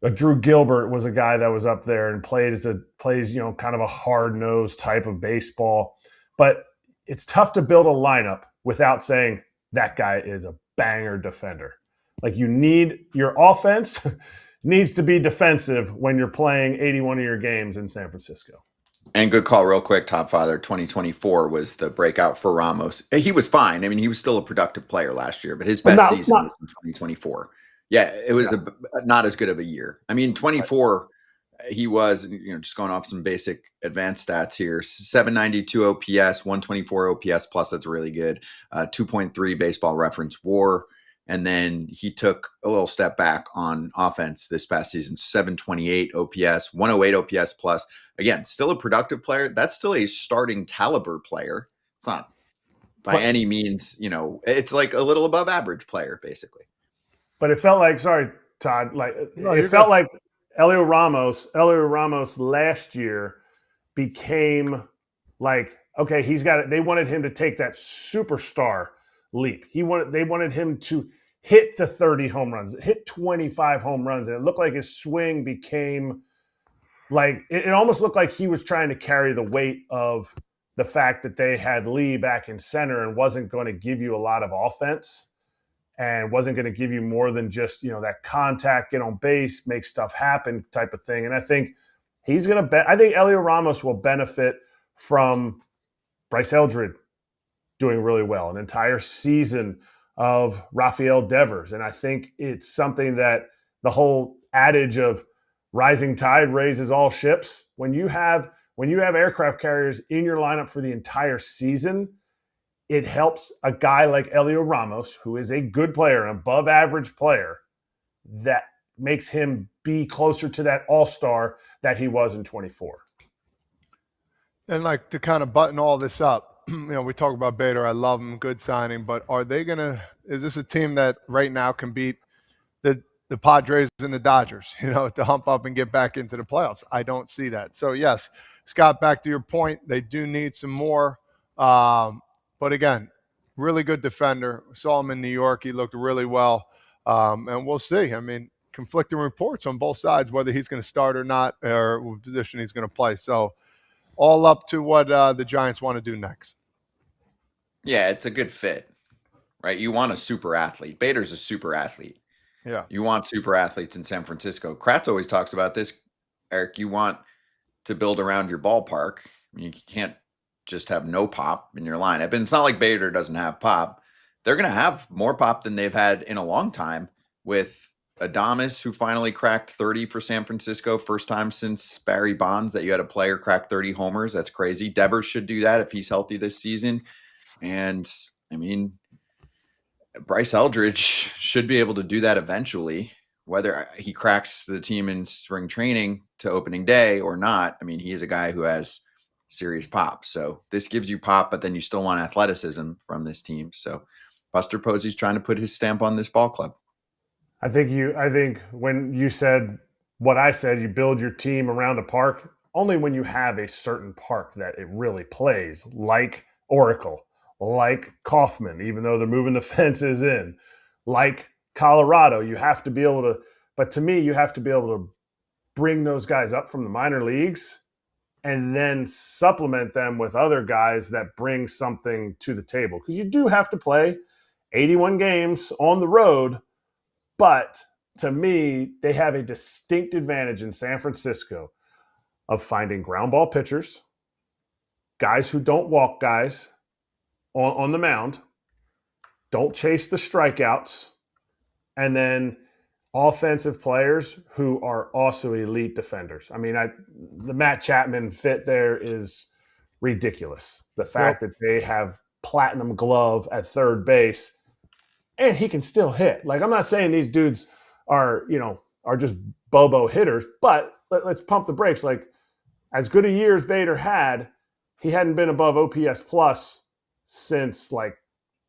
a Drew Gilbert was a guy that was up there and plays kind of a hard-nosed type of baseball. But it's tough to build a lineup without saying that guy is a banger defender. Like, you need your offense needs to be defensive when you're playing 81 of your games in San Francisco. And good call real quick, Top Father. 2024 was the breakout for Ramos. He was fine. I mean, he was still a productive player last year, but his best season was in 2024. Yeah, it was not as good of a year. I mean, 24, he was, just going off some basic advanced stats here, 792 OPS, 124 OPS plus, that's really good, 2.3 baseball reference WAR, and then he took a little step back on offense this past season, 728 OPS, 108 OPS plus. Again, still a productive player. That's still a starting caliber player. It's not by any means, it's like a little above average player, basically. But it felt like, sorry, Todd, it felt like Elio Ramos last year became like, okay, he's got it. They wanted him to take that superstar leap. They wanted him to hit the 30 home runs, hit 25 home runs. And it looked like his swing became like, it almost looked like he was trying to carry the weight of the fact that they had Lee back in center and wasn't going to give you a lot of offense. And wasn't going to give you more than just, that contact, get on base, make stuff happen type of thing. And I think I think Elio Ramos will benefit from Bryce Eldridge doing really well, an entire season of Rafael Devers. And I think it's something that the whole adage of rising tide raises all ships. When you have when you have aircraft carriers in your lineup for the entire season, it helps a guy like Elio Ramos, who is a good player, an above average player, that makes him be closer to that all-star that he was in 24. And like to kind of button all this up, we talk about Bader. I love him, good signing, but is this a team that right now can beat the Padres and the Dodgers, to hump up and get back into the playoffs? I don't see that. So yes, Scott, back to your point, they do need some more. But again, really good defender. Saw him in New York. He looked really well. And we'll see. I mean, conflicting reports on both sides, whether he's going to start or not, or what position he's going to play. So all up to what the Giants want to do next. Yeah, it's a good fit, right? You want a super athlete. Bader's a super athlete. Yeah. You want super athletes in San Francisco. Kratz always talks about this, Erik. You want to build around your ballpark. I mean, you can't just have no pop in your lineup. And it's not like Bader doesn't have pop. They're going to have more pop than they've had in a long time with Adames, who finally cracked 30 for San Francisco. First time since Barry Bonds that you had a player crack 30 homers. That's crazy. Devers should do that if he's healthy this season. And, I mean, Bryce Eldridge should be able to do that eventually, whether he cracks the team in spring training to opening day or not. I mean, he is a guy who has serious pop. So this gives you pop, but then you still want athleticism from this team. So Buster Posey's trying to put his stamp on this ball club. I think when you said what I said, you build your team around a park, only when you have a certain park that it really plays, like Oracle, like Kauffman, even though they're moving the fences in, like Colorado. You have to be able to, but to me, you have to be able to bring those guys up from the minor leagues and then supplement them with other guys that bring something to the table. Because you do have to play 81 games on the road, but to me, they have a distinct advantage in San Francisco of finding ground ball pitchers, guys who don't walk guys on the mound, don't chase the strikeouts, and then offensive players who are also elite defenders. I mean, the Matt Chapman fit there is ridiculous. The fact that they have platinum glove at third base, and he can still hit. Like, I'm not saying these dudes are just Bobo hitters, but let's pump the brakes. Like, as good a year as Bader had, he hadn't been above OPS plus since like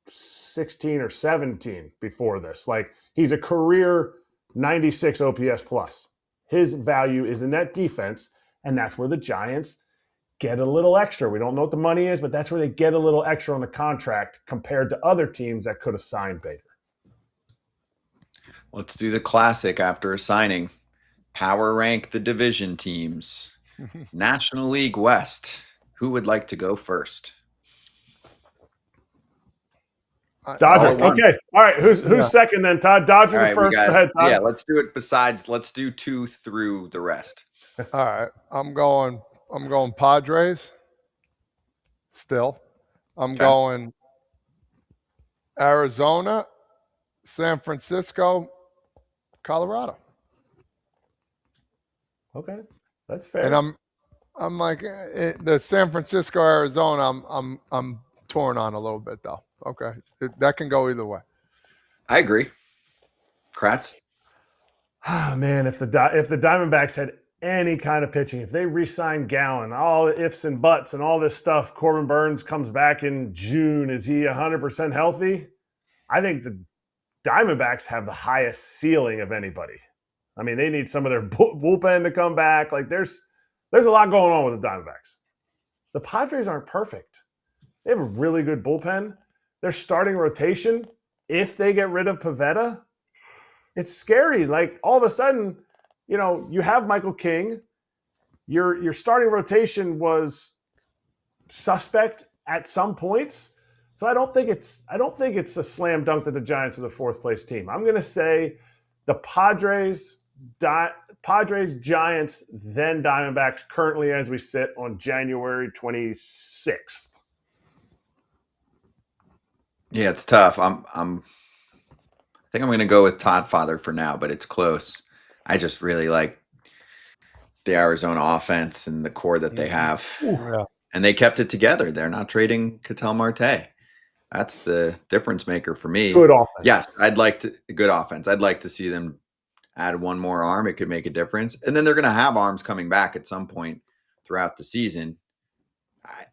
16 or 17 before this. Like, he's a career 96 OPS plus. His value is in that defense, and that's where the Giants get a little extra. We don't know what the money is, but that's where they get a little extra on the contract compared to other teams that could have signed Bader. Let's do the classic after a signing. Power rank the division teams. National League West. Who would like to go first? Dodgers. Okay. All right. Who's second then, Todd? Dodgers are first. Go ahead, Todd. Yeah, let's do it. Let's do two through the rest. All right. I'm going Padres. Still. I'm going Arizona, San Francisco, Colorado. Okay. That's fair. And I'm like the San Francisco, Arizona, I'm torn on a little bit though. Okay. That can go either way. I agree. Kratz? Oh, man, if the Diamondbacks had any kind of pitching, if they re-signed Gallen, all the ifs and buts and all this stuff, Corbin Burns comes back in June. Is he 100% healthy? I think the Diamondbacks have the highest ceiling of anybody. I mean, they need some of their bullpen to come back. Like, there's a lot going on with the Diamondbacks. The Padres aren't perfect. They have a really good bullpen. Their starting rotation, if they get rid of Pivetta, it's scary. Like, all of a sudden, you have Michael King. Your starting rotation was suspect at some points. So I don't think it's a slam dunk that the Giants are the fourth place team. I'm going to say the Padres, Giants, then Diamondbacks currently as we sit on January 26th. Yeah, it's tough. I think I'm going to go with Todd Father for now, but it's close. I just really like the Arizona offense and the core that they have. Yeah. And they kept it together. They're not trading Ketel Marte. That's the difference maker for me. Good offense. Yes, good offense. I'd like to see them add one more arm. It could make a difference. And then they're going to have arms coming back at some point throughout the season.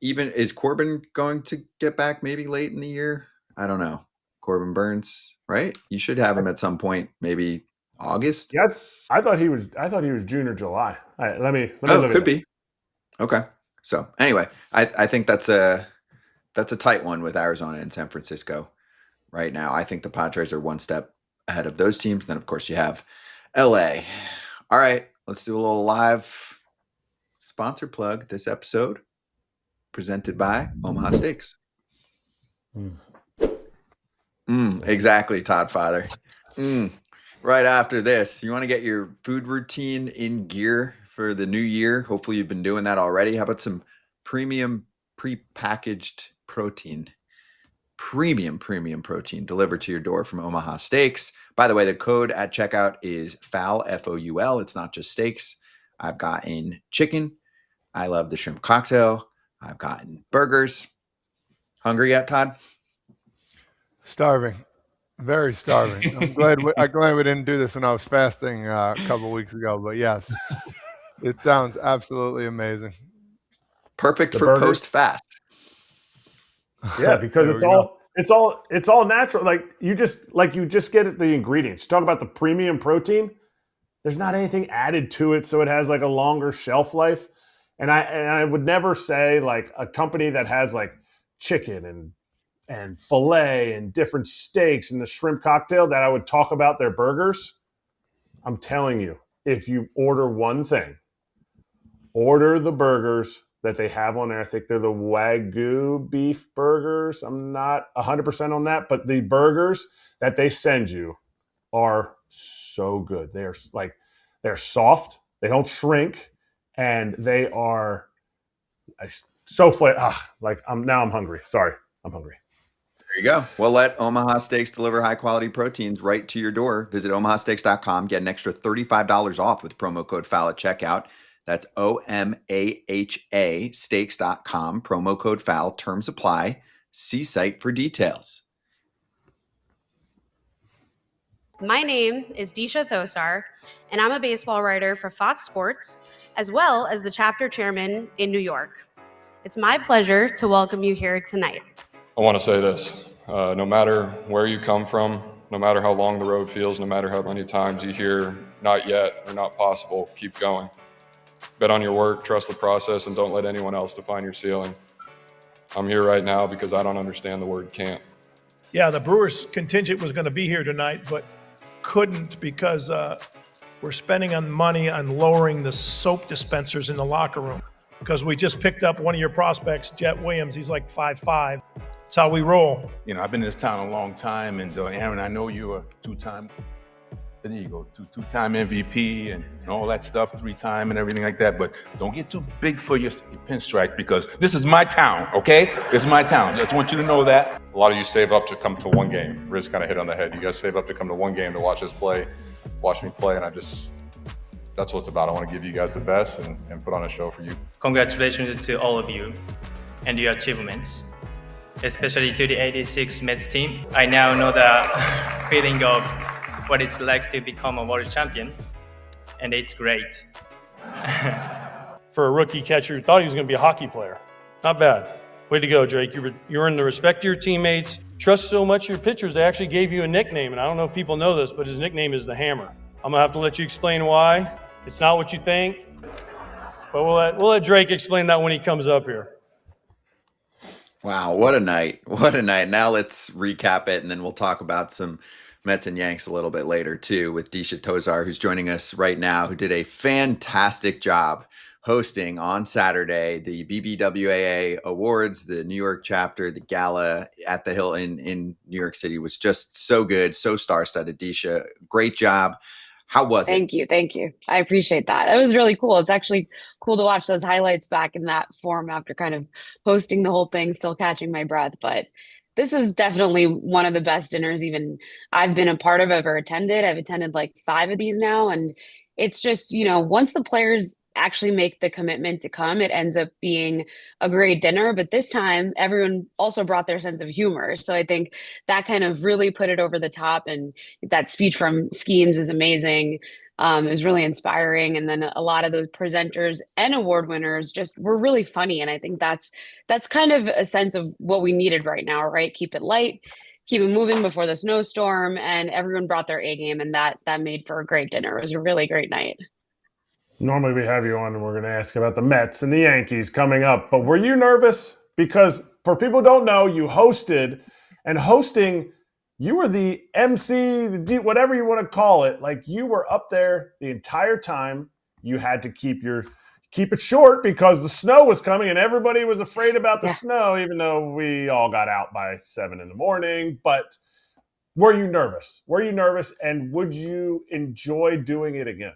Even is Corbin going to get back maybe late in the year? I don't know. Corbin Burns, right? You should have him at some point, maybe August. Yeah, I thought he was June or July. All right, let me Oh, look could at be. Okay. So anyway, I think that's a tight one with Arizona and San Francisco right now. I think the Padres are one step ahead of those teams. Then of course you have LA. All right, let's do a little live sponsor plug this episode, presented by Omaha Steaks. Exactly, Todd Father. Right after this, you want to get your food routine in gear for the new year. Hopefully you've been doing that already. How about some premium prepackaged protein? Premium protein delivered to your door from Omaha Steaks. By the way, the code at checkout is FOUL, F-O-U-L. It's not just steaks. I've gotten chicken. I love the shrimp cocktail. I've gotten burgers. Hungry yet, Todd? Starving. Very starving. I'm glad we didn't do this when I was fasting a couple weeks ago, but yes, it sounds absolutely amazing. Perfect for post-fast. Yeah, because it's all natural. Like you just get the ingredients. Talk about the premium protein. There's not anything added to it, so it has like a longer shelf life. And I would never say like a company that has like chicken and filet and different steaks and the shrimp cocktail that I would talk about their burgers. I'm telling you, if you order one thing, order the burgers that they have on there. I think they're the Wagyu beef burgers. I'm not 100% on that, but the burgers that they send you are so good. They're soft. They don't shrink, and they are so I'm hungry. Sorry, I'm hungry. There you go. Well, let Omaha Steaks deliver high-quality proteins right to your door. Visit omahasteaks.com. Get an extra $35 off with promo code FOUL at checkout. That's OMAHA steaks.com. Promo code FOUL. Terms apply. See site for details. My name is Deesha Thosar, and I'm a baseball writer for Fox Sports, as well as the chapter chairman in New York. It's my pleasure to welcome you here tonight. I want to say this, no matter where you come from, no matter how long the road feels, no matter how many times you hear not yet or not possible, keep going. Bet on your work, trust the process, and don't let anyone else define your ceiling. I'm here right now because I don't understand the word can't. Yeah, the Brewers contingent was going to be here tonight, but couldn't because we're spending on money on lowering the soap dispensers in the locker room. Because we just picked up one of your prospects, Jet Williams. He's like 5'5". That's how we roll. You know, I've been in this town a long time, and Aaron, I know you're a two-time MVP and all that stuff, 3-time and everything like that, but don't get too big for your pinstripe because this is my town, okay? This is my town. Just want you to know that. A lot of you save up to come to one game. Riz kind of hit on the head. You guys save up to come to one game to watch me play, and that's what it's about. I want to give you guys the best and put on a show for you. Congratulations to all of you and your achievements, especially to the 86 Mets team. I now know the feeling of what it's like to become a world champion, and it's great. For a rookie catcher, thought he was going to be a hockey player. Not bad. Way to go, Drake. You earned the respect of your teammates. Trust so much your pitchers, they actually gave you a nickname, and I don't know if people know this, but his nickname is the Hammer. I'm going to have to let you explain why. It's not what you think, but we'll let Drake explain that when he comes up here. Wow, what a night. What a night. Now let's recap it, and then we'll talk about some Mets and Yanks a little bit later, too, with Deesha Thosar, who's joining us right now, who did a fantastic job hosting on Saturday the BBWAA Awards, the New York chapter, the gala at the Hilton in New York City was just so good, so star-studded. Deesha, great job. How was it? Thank you. I appreciate that. It was really cool. It's actually cool to watch those highlights back in that form after kind of hosting the whole thing, still catching my breath. But this is definitely one of the best dinners even I've been a part of, ever attended. I've attended like 5 of these now. And it's just, once the players actually make the commitment to come, it ends up being a great dinner. But this time, everyone also brought their sense of humor. So I think that kind of really put it over the top. And that speech from Skeens was amazing. It was really inspiring. And then a lot of those presenters and award winners just were really funny. And I think that's kind of a sense of what we needed right now, right? Keep it light, keep it moving before the snowstorm, and everyone brought their A game, and that made for a great dinner. It was a really great night. Normally we have you on and we're going to ask about the Mets and the Yankees coming up, but were you nervous? Because for people who don't know, you hosted, and hosting, you were the MC, whatever you want to call it. Like, you were up there the entire time. You had to keep it short because the snow was coming and everybody was afraid about the snow, even though we all got out by 7 a.m. But were you nervous? And would you enjoy doing it again?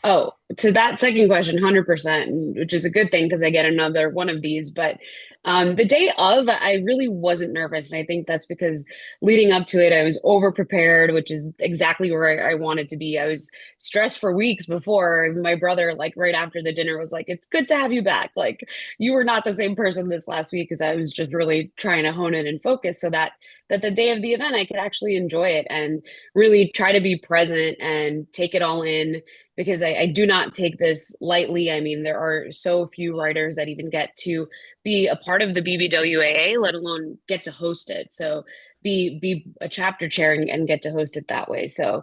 Oh, to that second question, 100%, which is a good thing because I get another one of these. But the day of, I really wasn't nervous. And I think that's because leading up to it, I was over prepared, which is exactly where I wanted to be. I was stressed for weeks before. My brother, like right after the dinner, was like, "It's good to have you back. Like, you were not the same person this last week," because I was just really trying to hone in and focus so that the day of the event, I could actually enjoy it and really try to be present and take it all in, because I do not take this lightly. I mean, there are so few writers that even get to be a part of the BBWAA, let alone get to host it. So be a chapter chair and get to host it that way. So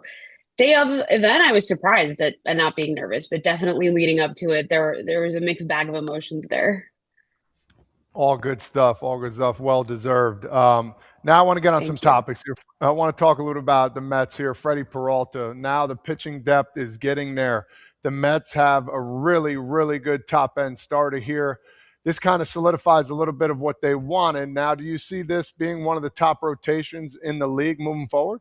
day of event, I was surprised at not being nervous, but definitely leading up to it, there was a mixed bag of emotions there. All good stuff. Well deserved. Now I want to get on some topics here. I want to talk a little about the Mets here. Freddie Peralta. Now the pitching depth is getting there. The Mets have a really, really good top-end starter here. This kind of solidifies a little bit of what they wanted. Now, do you see this being one of the top rotations in the league moving forward?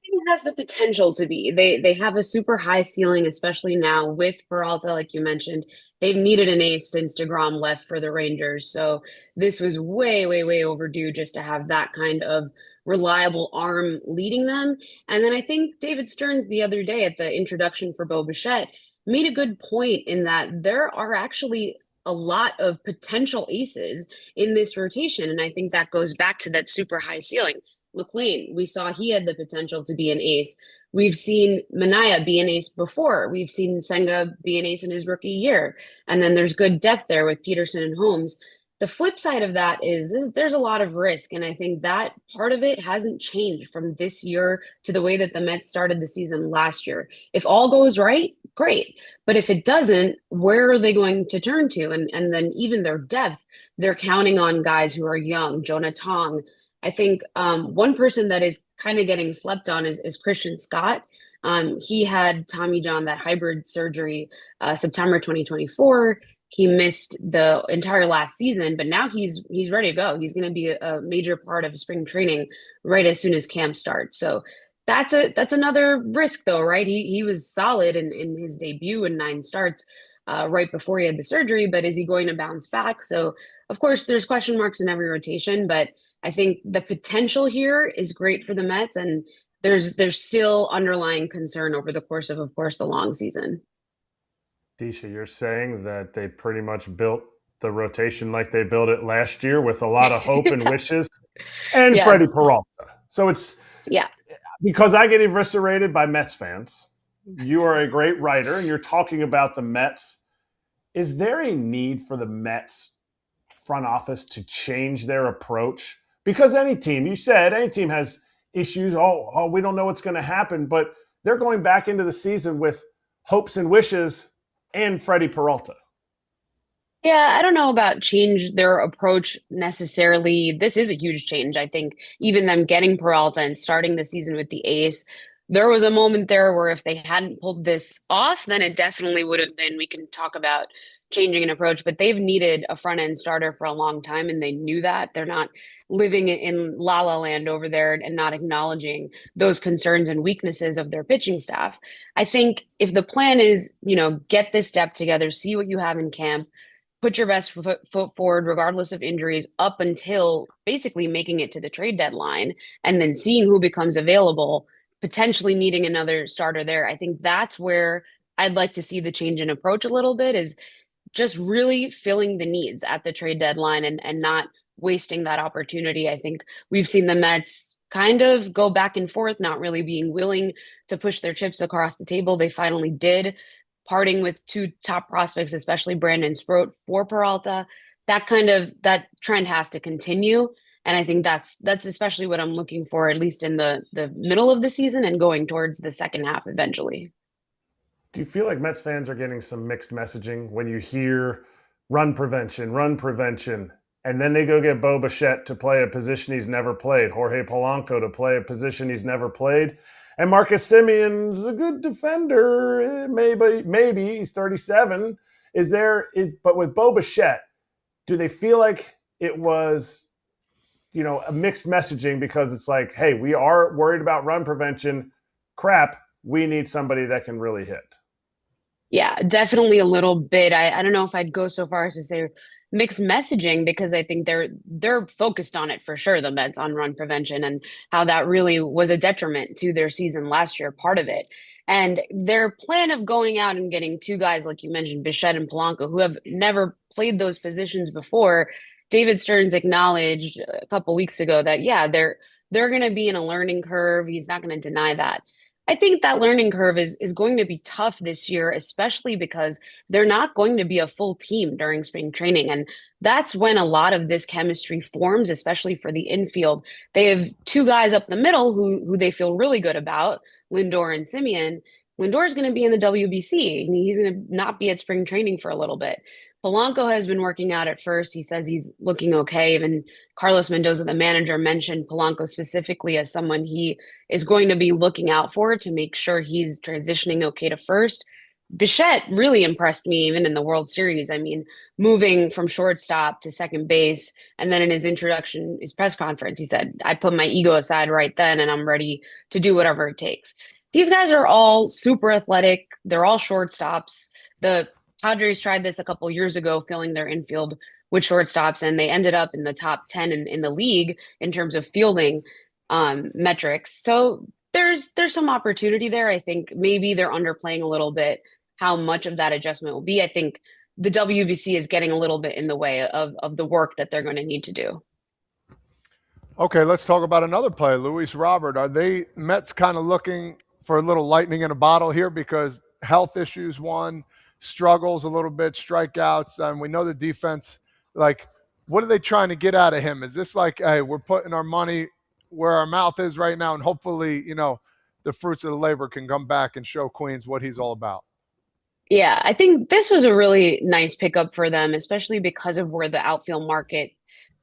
It has the potential to be. They have a super high ceiling, especially now with Peralta, like you mentioned. They've needed an ace since DeGrom left for the Rangers. So this was way, way, way overdue just to have that kind of reliable arm leading them. And then I think David Stern the other day at the introduction for Bo Bichette made a good point in that there are actually a lot of potential aces in this rotation. And I think that goes back to that super high ceiling. McLean, we saw he had the potential to be an ace. We've seen Minaya be an ace before. We've seen Senga be an ace in his rookie year. And then there's good depth there with Peterson and Holmes. The flip side of that is there's a lot of risk. And I think that part of it hasn't changed from this year to the way that the Mets started the season last year. If all goes right, great. But if it doesn't, where are they going to turn to? And then even their depth, they're counting on guys who are young, Jonah Tong. I think one person that is kind of getting slept on is Christian Scott. He had Tommy John, that hybrid surgery, September 2024. He missed the entire last season, but now he's ready to go. He's going to be a major part of spring training right as soon as camp starts. So that's another risk, though, right? He was solid in his debut in 9 starts right before he had the surgery, but is he going to bounce back? So, of course, there's question marks in every rotation, but I think the potential here is great for the Mets, and there's still underlying concern over the course, the long season. Deesha, you're saying that they pretty much built the rotation like they built it last year with a lot of hope and wishes, and Freddie Peralta. So it's because I get eviscerated by Mets fans. You are a great writer, and you're talking about the Mets. Is there a need for the Mets front office to change their approach? Because any team has issues. Oh, we don't know what's going to happen, but they're going back into the season with hopes and wishes and Freddie Peralta. Yeah, I don't know about change their approach necessarily. This is a huge change. I think even them getting Peralta and starting the season with the ace, there was a moment there where if they hadn't pulled this off, then it definitely would have been, we can talk about changing an approach, but they've needed a front end starter for a long time, and they knew that. They're not living in la la land over there and not acknowledging those concerns and weaknesses of their pitching staff. I think if the plan is, get this depth together, see what you have in camp, put your best foot forward regardless of injuries up until basically making it to the trade deadline, and then seeing who becomes available, potentially needing another starter there. I think that's where I'd like to see the change in approach a little bit is just really filling the needs at the trade deadline and not wasting that opportunity. I think we've seen the Mets kind of go back and forth, not really being willing to push their chips across the table. They finally did, parting with two top prospects, especially Brandon Sproat for Peralta. That trend has to continue. And I think that's especially what I'm looking for, at least in the middle of the season and going towards the second half eventually. Do you feel like Mets fans are getting some mixed messaging when you hear run prevention, and then they go get Bo Bichette to play a position he's never played, Jorge Polanco to play a position he's never played, and Marcus Simeon's a good defender, maybe he's 37. But with Bo Bichette, do they feel like it was, a mixed messaging because it's like, hey, we are worried about run prevention, crap, we need somebody that can really hit? Yeah, definitely a little bit. I don't know if I'd go so far as to say mixed messaging, because I think they're focused on it for sure, the Mets, on run prevention and how that really was a detriment to their season last year, part of it. And their plan of going out and getting two guys, like you mentioned, Bichette and Polanco, who have never played those positions before. David Stearns acknowledged a couple weeks ago that, yeah, they're going to be in a learning curve. He's not going to deny that. I think that learning curve is going to be tough this year, especially because they're not going to be a full team during spring training. And that's when a lot of this chemistry forms, especially for the infield. They have two guys up the middle who they feel really good about, Lindor and Simeon. Lindor is going to be in the WBC. He's going to not be at spring training for a little bit. Polanco has been working out at first. He says he's looking okay. Even Carlos Mendoza, the manager, mentioned Polanco specifically as someone he is going to be looking out for to make sure he's transitioning okay to first. Bichette really impressed me even in the World Series. I mean, moving from shortstop to second base. And then in his press conference, he said, I put my ego aside right then and I'm ready to do whatever it takes. These guys are all super athletic. They're all shortstops. The Padres tried this a couple years ago, filling their infield with shortstops, and they ended up in the top 10 in the league in terms of fielding metrics. So there's some opportunity there. I think maybe they're underplaying a little bit how much of that adjustment will be. I think the WBC is getting a little bit in the way of the work that they're going to need to do. Okay, let's talk about another player, Luis Robert. Are they Mets kind of looking for a little lightning in a bottle here because health issues, struggles a little bit, strikeouts, and we know the defense, like, what are they trying to get out of him? Is this like, hey, we're putting our money where our mouth is right now, and hopefully, the fruits of the labor can come back and show Queens what he's all about? Yeah, I think this was a really nice pickup for them, especially because of where the outfield market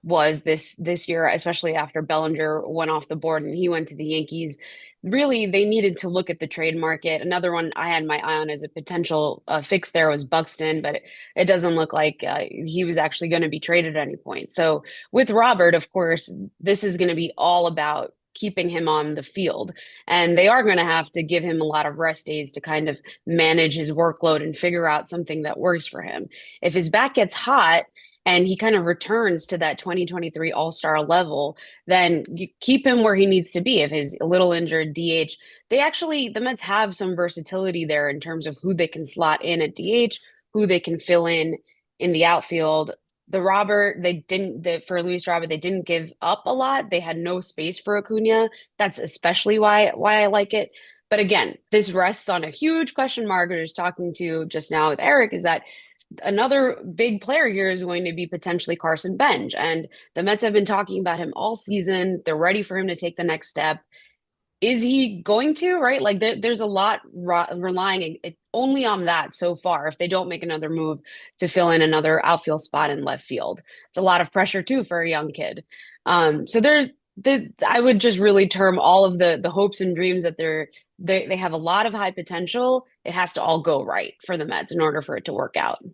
was this year, especially after Bellinger went off the board and he went to the Yankees. Really, they needed to look at the trade market. Another one I had my eye on as a potential fix there was Buxton, but it doesn't look like he was actually going to be traded at any point. So with Robert, of course, this is going to be all about keeping him on the field. And they are going to have to give him a lot of rest days to kind of manage his workload and figure out something that works for him. If his back gets hot and he kind of returns to that 2023 All-Star level, then you keep him where he needs to be. If he's a little injured, DH, the Mets have some versatility there in terms of who they can slot in at DH, who they can fill in the outfield. For Luis Robert, they didn't give up a lot. They had no space for Acuna. That's especially why I like it. But again, this rests on a huge question mark. I was talking to just now with Erik, is that another big player here is going to be potentially Carson Bench. And the Mets have been talking about him all season. They're ready for him to take the next step. Is he going to, right? Like there's a lot relying only on that so far. If they don't make another move to fill in another outfield spot in left field, it's a lot of pressure too for a young kid. So I would just really term all of the hopes and dreams that they have a lot of high potential. It has to all go right for the Mets in order for it to work out.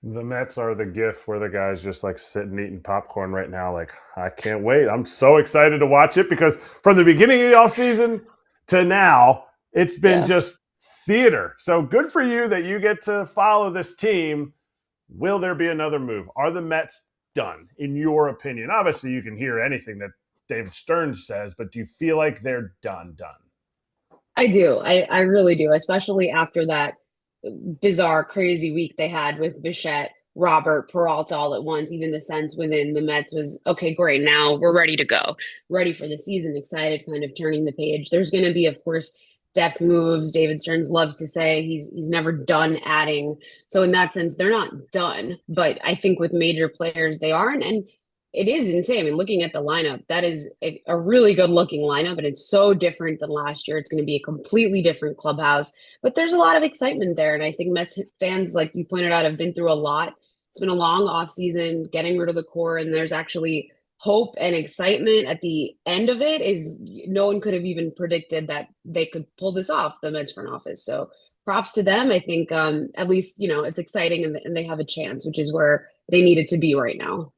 The Mets are the GIF where the guy's just like sitting eating popcorn right now. Like, I can't wait. I'm so excited to watch it because from the beginning of the offseason to now, it's been just theater. So good for you that you get to follow this team. Will there be another move? Are the Mets done, in your opinion? Obviously, you can hear anything that David Stearns says, but do you feel like they're done? I do. I really do, especially after that bizarre, crazy week they had with Bichette, Robert, Peralta all at once. Even the sense within the Mets was, okay, great, now we're ready to go, ready for the season, excited, kind of turning the page. There's going to be, of course, depth moves. David Stearns loves to say he's never done adding. So in that sense, they're not done. But I think with major players, they are. And it is insane. I mean, looking at the lineup, that is a really good looking lineup, and it's so different than last year. It's going to be a completely different clubhouse, but there's a lot of excitement there. And I think Mets fans, like you pointed out, have been through a lot. It's been a long offseason, getting rid of the core, and there's actually hope and excitement at the end of it. Is no one could have even predicted that they could pull this off, the Mets front office. So props to them. I think at least, it's exciting and they have a chance, which is where they needed to be right now.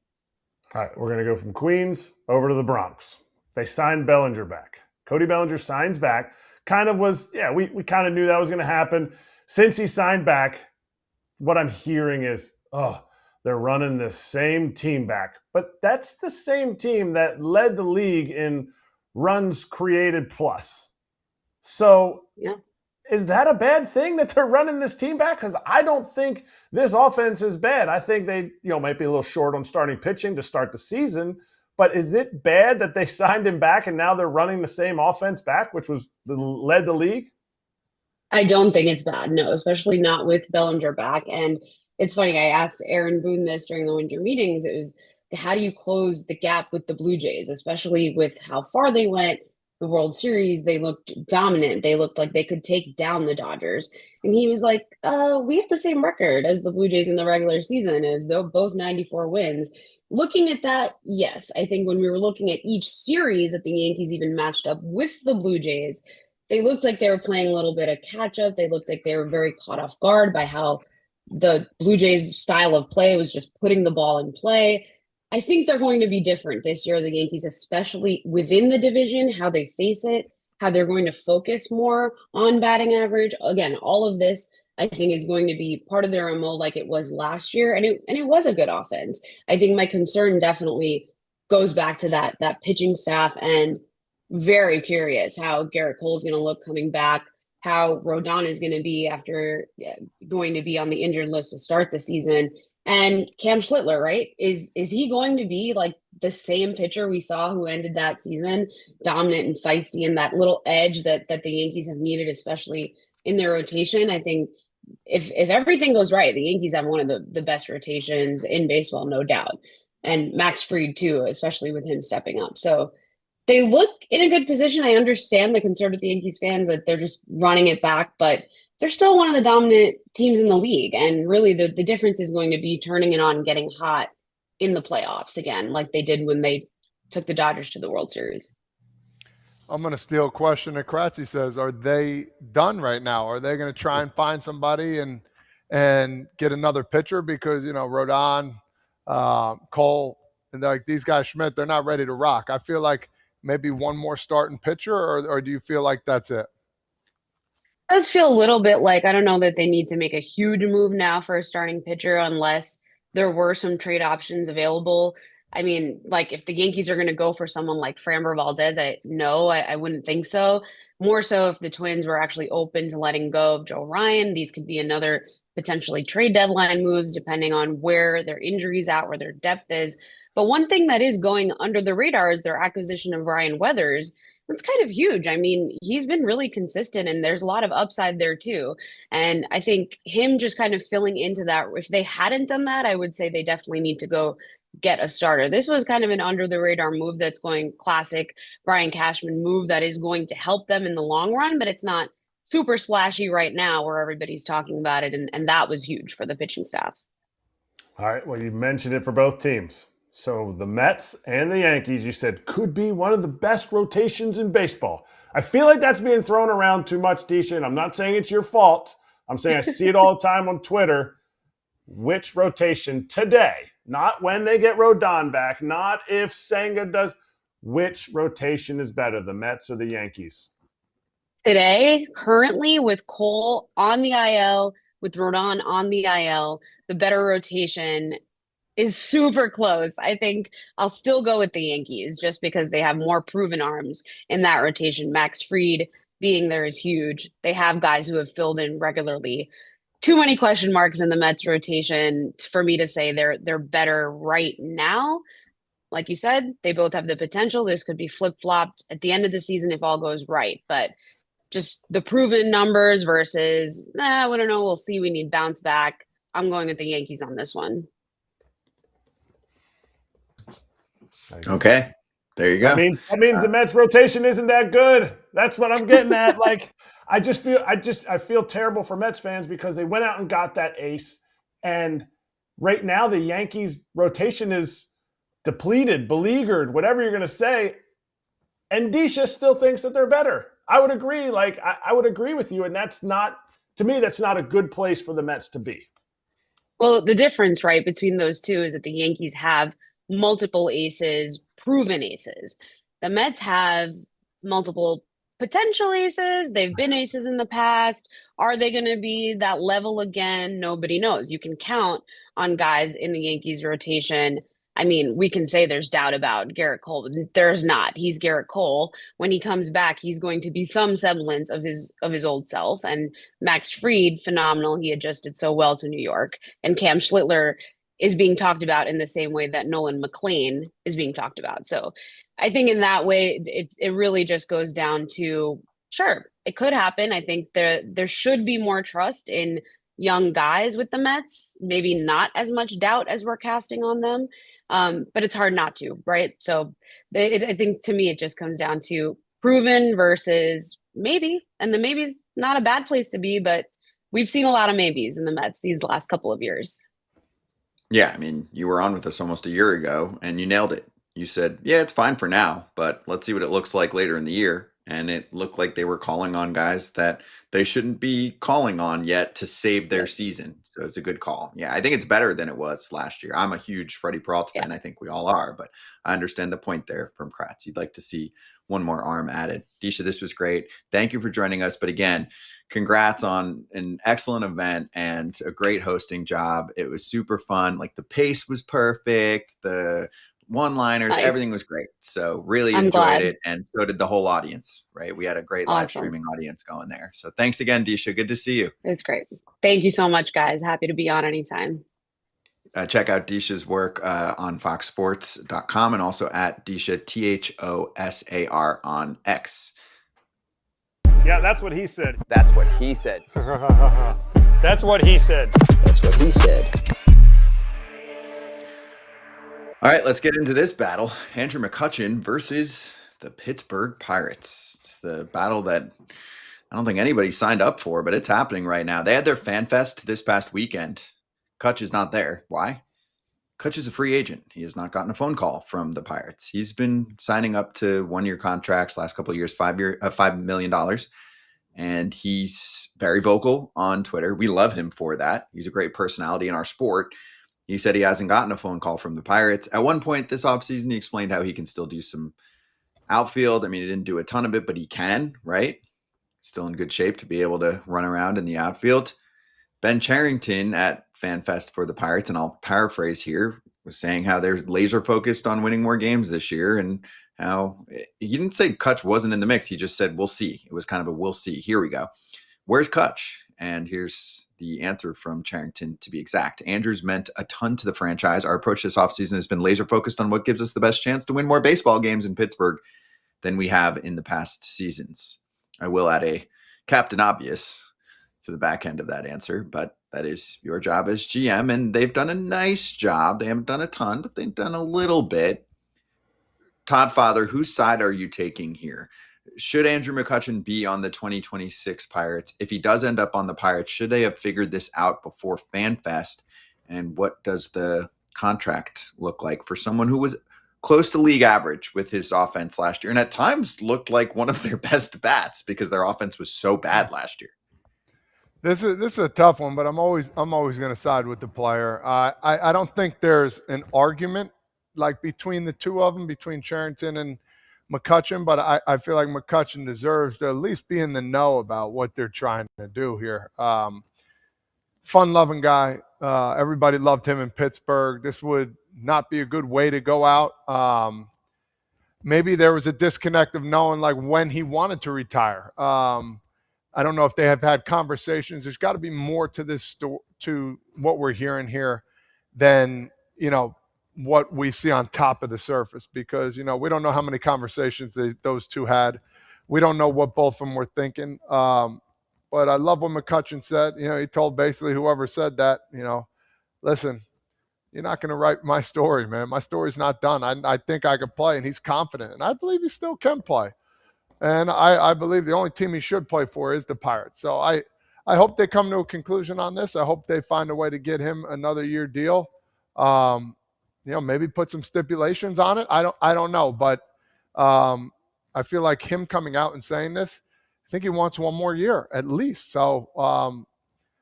All right, we're going to go from Queens over to the Bronx. They signed Bellinger back. Cody Bellinger signs back. Kind of was, we kind of knew that was going to happen. Since he signed back, what I'm hearing is, they're running the same team back. But that's the same team that led the league in runs created plus. So is that a bad thing that they're running this team back? Because I don't think this offense is bad. I think they might be a little short on starting pitching to start the season. But is it bad that they signed him back and now they're running the same offense back, which led the league? I don't think it's bad, no, especially not with Bellinger back. And it's funny, I asked Aaron Boone this during the winter meetings. It was, how do you close the gap with the Blue Jays, especially with how far they went? The World Series, they looked dominant. They looked like they could take down the Dodgers. And he was like, we have the same record as the Blue Jays in the regular season, as though both 94 wins. Looking at that, yes. I think when we were looking at each series that the Yankees even matched up with the Blue Jays, they looked like they were playing a little bit of catch up. They looked like they were very caught off guard by how the Blue Jays style of play was just putting the ball in play. I think they're going to be different this year, the Yankees, especially within the division, how they face it, how they're going to focus more on batting average. Again, all of this, I think, is going to be part of their MO like it was last year. And it was a good offense. I think my concern definitely goes back to that pitching staff, and very curious how Garrett Cole's going to look coming back, how Rodon is going to be after going to be on the injured list to start the season. And Cam Schlittler, right? Is he going to be like the same pitcher we saw who ended that season, dominant and feisty, and that little edge that the Yankees have needed, especially in their rotation? I think if everything goes right, the Yankees have one of the best rotations in baseball, no doubt. And Max Fried too, especially with him stepping up. So they look in a good position. I understand the concern with the Yankees fans that they're just running it back, but they're still one of the dominant teams in the league. And really the difference is going to be turning it on and getting hot in the playoffs again, like they did when they took the Dodgers to the World Series. I'm going to steal a question that Kratz says, are they done right now? Are they going to try and find somebody and get another pitcher? Because, Rodon, Cole, and like these guys, Schmidt, they're not ready to rock. I feel like maybe one more starting pitcher, or do you feel like that's it? It does feel a little bit like, I don't know that they need to make a huge move now for a starting pitcher unless there were some trade options available. I mean, like if the Yankees are going to go for someone like Framber Valdez, I wouldn't think so. More so if the Twins were actually open to letting go of Joe Ryan. These could be another potentially trade deadline moves depending on where their injuries at, where their depth is. But one thing that is going under the radar is their acquisition of Ryan Weathers. It's kind of huge. I mean, he's been really consistent and there's a lot of upside there too. And I think him just kind of filling into that, if they hadn't done that, I would say they definitely need to go get a starter. This was kind of an under the radar move that's going classic Brian Cashman move that is going to help them in the long run, but it's not super splashy right now where everybody's talking about it. And that was huge for the pitching staff. All right. Well, you mentioned it for both teams. So the Mets and the Yankees, you said, could be one of the best rotations in baseball. I feel like that's being thrown around too much, Deesha, and I'm not saying it's your fault. I'm saying I see it all the time on Twitter. Which rotation today, not when they get Rodon back, not if Senga does, which rotation is better, the Mets or the Yankees? Today, currently with Cole on the IL, with Rodon on the IL, the better rotation is super close. I think I'll still go with the Yankees just because they have more proven arms in that rotation. Max Fried being there is huge. They have guys who have filled in regularly. too many question marks in the Mets rotation for me to say they're better right now. Like you said, they both have the potential. This could be flip-flopped at the end of the season if all goes right. But just the proven numbers versus, we don't know. We'll see. We need bounce back. I'm going with the Yankees on this one. Okay. There you go. That means the Mets rotation isn't that good. That's what I'm getting at. Like, I feel terrible for Mets fans because they went out and got that ace. And right now the Yankees rotation is depleted, beleaguered, whatever you're going to say. And Deesha still thinks that they're better. I would agree. Like, I would agree with you. And that's not a good place for the Mets to be. Well, the difference, right, between those two is that the Yankees have multiple aces, proven aces. The Mets have multiple potential aces. They've been aces in the past. Are they going to be that level again? Nobody knows. You can count on guys in the Yankees rotation. I mean, we can say there's doubt about Garrett Cole, but there's not. He's Garrett Cole. When he comes back, he's going to be some semblance of his old self. And Max Fried, phenomenal. He adjusted so well to New York. And Cam Schlittler is being talked about in the same way that Nolan McLean is being talked about. So I think in that way, it really just goes down to, sure, it could happen. I think there should be more trust in young guys with the Mets, maybe not as much doubt as we're casting on them. But it's hard not to, right? So I think to me, it just comes down to proven versus maybe, and the maybe's not a bad place to be, but we've seen a lot of maybes in the Mets these last couple of years. Yeah, I mean, you were on with us almost a year ago and you nailed it. You said, yeah, it's fine for now, but let's see what it looks like later in the year. And it looked like they were calling on guys that they shouldn't be calling on yet to save their season. So it's a good call. Yeah, I think it's better than it was last year. I'm a huge Freddie Peralta fan. I think we all are, but I understand the point there from Kratz. You'd like to see one more arm added. Deesha, this was great. Thank you for joining us. But again, congrats on an excellent event and a great hosting job. It was super fun. Like the pace was perfect. The one-liners, everything was great. So really enjoyed it. And so did the whole audience, right? We had a great live streaming audience going there. So thanks again, Deesha. Good to see you. It was great. Thank you so much, guys. Happy to be on anytime. Check out Deesha's work on foxsports.com and also at Deesha, THOSAR on X. Yeah, that's what he said. That's what he said. That's what he said. That's what he said. All right, let's get into this battle. Andrew McCutchen versus the Pittsburgh Pirates. It's the battle that I don't think anybody signed up for, but it's happening right now. They had their fan fest this past weekend. Kutch is not there. Why? Kutch is a free agent. He has not gotten a phone call from the Pirates. He's been signing up to one-year contracts last couple of years, $5 million. And he's very vocal on Twitter. We love him for that. He's a great personality in our sport. He said he hasn't gotten a phone call from the Pirates. At one point this offseason, he explained how he can still do some outfield. I mean, he didn't do a ton of it, but he can, right? Still in good shape to be able to run around in the outfield. Ben Cherington at FanFest for the Pirates, and I'll paraphrase here, was saying how they're laser focused on winning more games this year, and how he didn't say Kutch wasn't in the mix. He just said, we'll see. It was kind of a we'll see. Here we go. Where's Kutch? And here's the answer from Cherington, to be exact. Andrew's meant a ton to the franchise. Our approach this offseason has been laser focused on what gives us the best chance to win more baseball games in Pittsburgh than we have in the past seasons. I will add a Captain Obvious to the back end of that answer, but that is your job as GM, and they've done a nice job. They haven't done a ton, but they've done a little bit. Todd Father, whose side are you taking here? Should Andrew McCutchen be on the 2026 Pirates? If he does end up on the Pirates, should they have figured this out before FanFest? And what does the contract look like for someone who was close to league average with his offense last year, and at times looked like one of their best bats because their offense was so bad last year? This is a tough one, but I'm always going to side with the player. I don't think there's an argument like between the two of them, between Cherington and McCutchen, but I feel like McCutchen deserves to at least be in the know about what they're trying to do here. Fun-loving guy. Everybody loved him in Pittsburgh. This would not be a good way to go out. Maybe there was a disconnect of knowing like when he wanted to retire. I don't know if they have had conversations. There's got to be more to this to what we're hearing here than, what we see on top of the surface, because, we don't know how many conversations those two had. We don't know what both of them were thinking. But I love what McCutchen said. He told basically whoever said that, listen, you're not going to write my story, man. My story's not done. I think I could play, and he's confident. And I believe he still can play. And I believe the only team he should play for is the Pirates. So I hope they come to a conclusion on this. I hope they find a way to get him another year deal. Maybe put some stipulations on it. I don't know. But I feel like him coming out and saying this, I think he wants one more year at least. So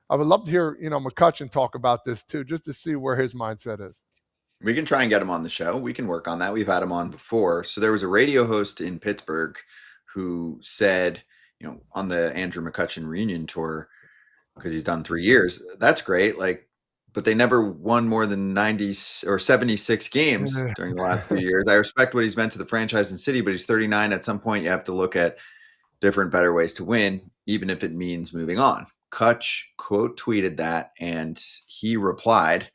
I would love to hear, McCutchen talk about this too, just to see where his mindset is. We can try and get him on the show. We can work on that. We've had him on before. So there was a radio host in Pittsburgh who said, on the Andrew McCutchen reunion tour, because he's done 3 years, that's great. But they never won more than 90 or 76 games during the last few years. I respect what he's meant to the franchise and city, but he's 39. At some point, you have to look at different, better ways to win, even if it means moving on. Kutch quote tweeted that, and he replied,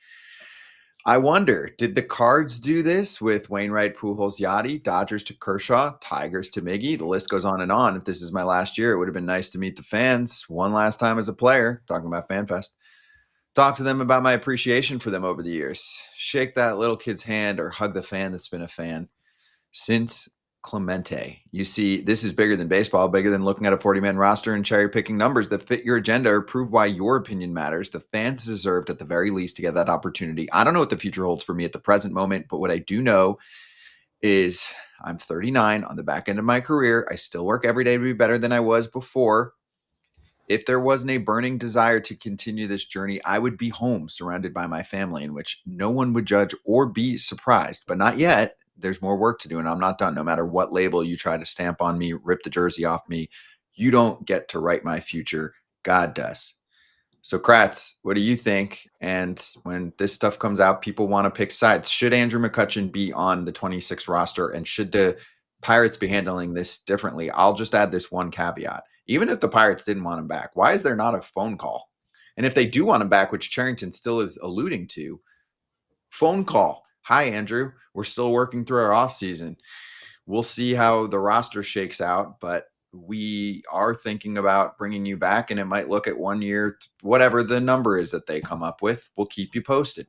I wonder, did the Cards do this with Wainwright, Pujols, Yachty, Dodgers to Kershaw, Tigers to Miggy? The list goes on and on. If this is my last year, it would have been nice to meet the fans one last time as a player, talking about FanFest. Talk to them about my appreciation for them over the years. Shake that little kid's hand or hug the fan that's been a fan since Clemente. You see, this is bigger than baseball, bigger than looking at a 40-man roster and cherry-picking numbers that fit your agenda or prove why your opinion matters. The fans deserved at the very least to get that opportunity. I don't know what the future holds for me at the present moment, but what I do know is I'm 39 on the back end of my career. I still work every day to be better than I was before. If there wasn't a burning desire to continue this journey, I would be home surrounded by my family, in which no one would judge or be surprised, but not yet. There's more work to do, and I'm not done. No matter what label you try to stamp on me, rip the jersey off me, you don't get to write my future. God does. So, Kratz, what do you think? And when this stuff comes out, people want to pick sides. Should Andrew McCutchen be on the 26 roster, and should the Pirates be handling this differently? I'll just add this one caveat. Even if the Pirates didn't want him back, why is there not a phone call? And if they do want him back, which Cherington still is alluding to, phone call. Hi, Andrew. We're still working through our offseason. We'll see how the roster shakes out, but we are thinking about bringing you back, and it might look at 1 year, whatever the number is that they come up with. We'll keep you posted.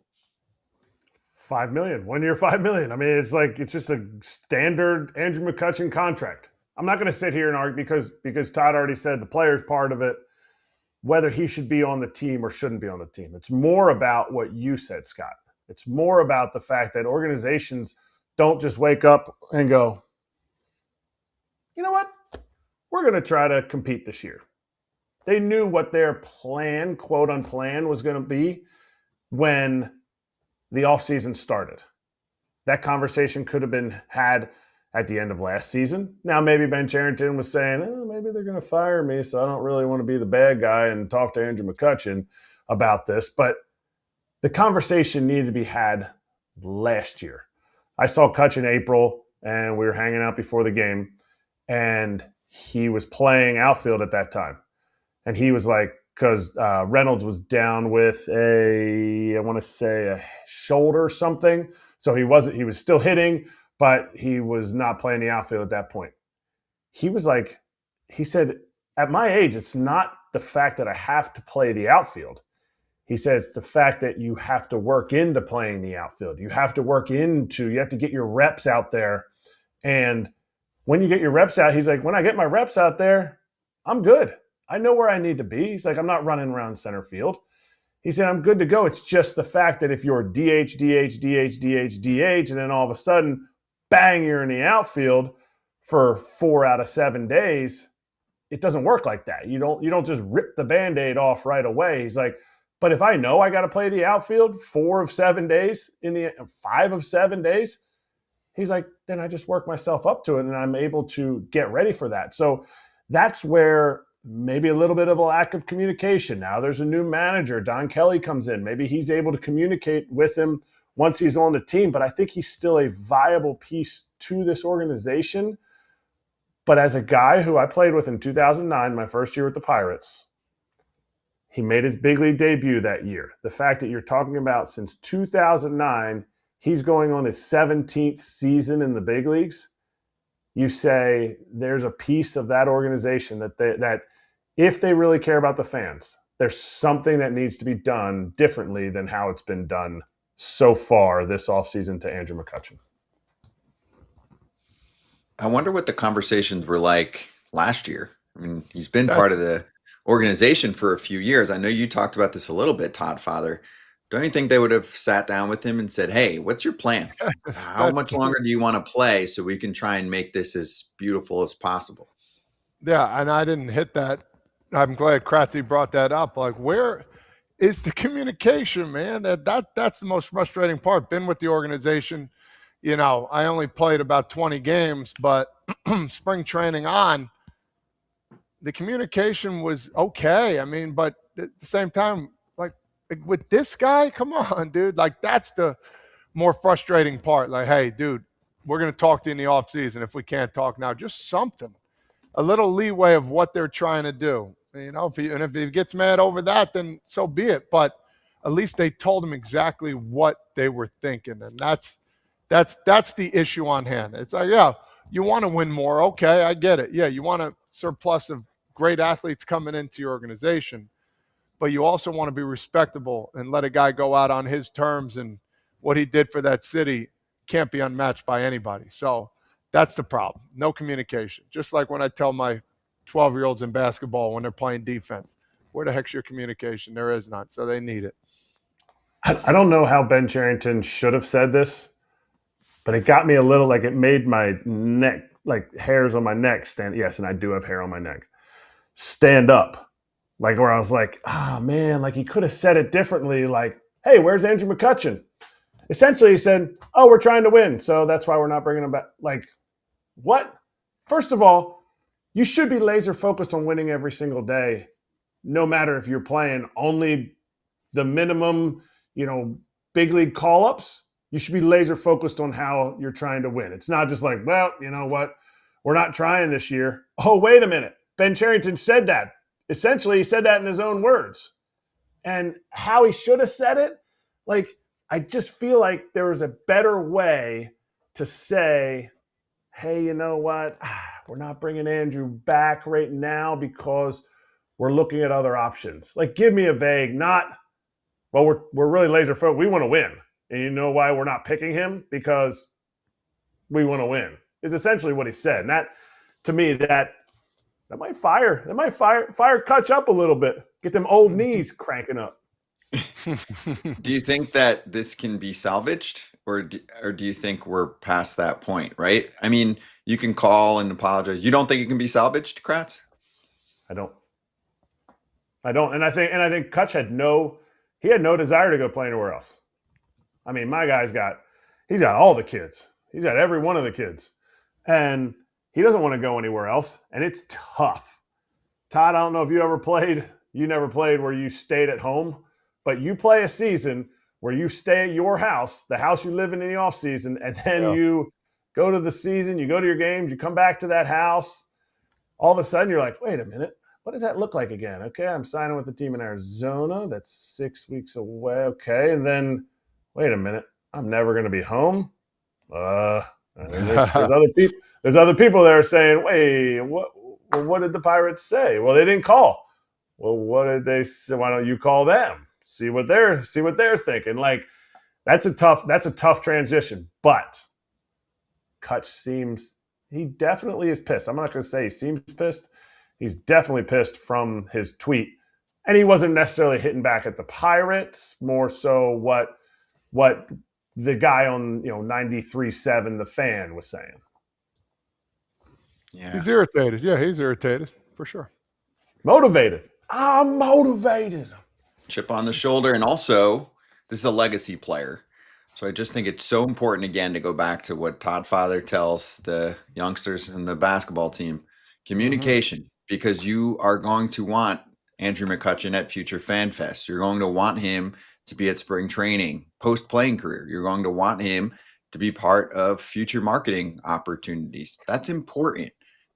$5 million, 1 year, $5 million. I mean, it's just a standard Andrew McCutchen contract. I'm not going to sit here and argue because Todd already said the player's part of it, whether he should be on the team or shouldn't be on the team. It's more about what you said, Scott. It's more about the fact that organizations don't just wake up and go, you know what? We're going to try to compete this year. They knew what their plan, quote unplanned, was going to be when the offseason started. That conversation could have been had at the end of last season. Now, maybe Ben Cherington was saying, maybe they're going to fire me, so I don't really want to be the bad guy and talk to Andrew McCutchen about this. But the conversation needed to be had last year. I saw Kutch in April, and we were hanging out before the game, and he was playing outfield at that time. And he was like, because Reynolds was down with a shoulder or something. So he was still hitting, but he was not playing the outfield at that point. He was like, he said, at my age, it's not the fact that I have to play the outfield. He says it's the fact that you have to work into playing the outfield. You have to get your reps out there. And when you get your reps out, he's like, when I get my reps out there, I'm good. I know where I need to be. He's like, I'm not running around center field. He said, I'm good to go. It's just the fact that if you're DH, and then all of a sudden, bang, you're in the outfield for 4 out of 7 days, it doesn't work like that. You don't just rip the Band-Aid off right away. He's like, but if I know I got to play the outfield 4 of 7 days, 5 of 7 days, he's like, then I just work myself up to it and I'm able to get ready for that. So that's where maybe a little bit of a lack of communication. Now there's a new manager. Don Kelly comes in. Maybe he's able to communicate with him once he's on the team, but I think he's still a viable piece to this organization. But as a guy who I played with in 2009, my first year with the Pirates, he made his big league debut that year. The fact that you're talking about since 2009, he's going on his 17th season in the big leagues. You say there's a piece of that organization that if they really care about the fans, there's something that needs to be done differently than how it's been done so far this offseason to Andrew McCutchen. I wonder what the conversations were like last year. I mean, he's been part of the organization for a few years. I know you talked about this a little bit, Todd Father. Don't you think they would have sat down with him and said, hey, what's your plan? How much longer do you want to play so we can try and make this as beautiful as possible? Yeah, and I didn't hit that. I'm glad Kratzy brought that up. Like, where is the communication, man? That's the most frustrating part. Been with the organization. You know, I only played about 20 games, but spring training on, the communication was okay. I mean, but at the same time, like with this guy, come on, dude. Like, that's the more frustrating part. Like, hey, dude, we're going to talk to you in the offseason if we can't talk now. Just something, a little leeway of what they're trying to do. You know, if he gets mad over that, then so be it. But at least they told him exactly what they were thinking, and that's the issue on hand. It's like, yeah, you want to win more. Okay, I get it. Yeah, you want a surplus of great athletes coming into your organization, but you also want to be respectable and let a guy go out on his terms, and what he did for that city can't be unmatched by anybody. So that's the problem. No communication. Just like when I tell my 12-year-olds in basketball when they're playing defense, where the heck's your communication? There is none. So they need it. I don't know how Ben Cherington should have said this, but it got me a little, like, it made my neck, like hairs on my neck stand. Yes, and I do have hair on my neck. Stand up. Like, where I was like, man, like he could have said it differently. Like, hey, where's Andrew McCutchen? Essentially, he said, oh, we're trying to win, so that's why we're not bringing him back. Like, what? First of all, you should be laser focused on winning every single day, no matter if you're playing only the minimum, big league call-ups. You should be laser focused on how you're trying to win. It's not just like, well, you know what? We're not trying this year. Oh, wait a minute. Ben Cherington said that. Essentially, he said that in his own words. And how he should have said it, like, I just feel like there was a better way to say, hey, you know what? We're not bringing Andrew back right now because we're looking at other options. Like, give me a vague, not, well, we're really laser focused. We want to win. And you know why we're not picking him? Because we want to win, is essentially what he said. And that, to me, that might fire Kutch up a little bit. Get them old knees cranking up. Do you think that this can be salvaged, or do you think we're past that point, right? I mean, you can call and apologize. You don't think it can be salvaged, Kratz? I don't. And I think Kutch had no desire to go play anywhere else. I mean, my guy's he's got all the kids. He's got every one of the kids. And he doesn't want to go anywhere else. And it's tough. Todd, I don't know if you ever played. You never played where you stayed at home. But you play a season where you stay at your house, the house you live in the offseason, and then you go to the season, you go to your games, you come back to that house. All of a sudden, you're like, wait a minute. What does that look like again? Okay, I'm signing with the team in Arizona. That's 6 weeks away. Okay, and then, wait a minute. I'm never going to be home. There's other people there saying, wait, what did the Pirates say? Well, they didn't call. Well, what did they say? Why don't you call them? See what they're thinking. Like, that's a tough transition. But Kutch he definitely is pissed. I'm not going to say he seems pissed. He's definitely pissed from his tweet. And he wasn't necessarily hitting back at the Pirates, more so what the guy on 93.7, the fan, was saying. Yeah. He's irritated. Yeah, he's irritated for sure. Motivated. I'm motivated. Chip on the shoulder. And also, this is a legacy player. So I just think it's so important, again, to go back to what Todd Father tells the youngsters and the basketball team. Communication, because you are going to want Andrew McCutchen at future Fan Fest. You're going to want him to be at spring training, post-playing career. You're going to want him to be part of future marketing opportunities. That's important.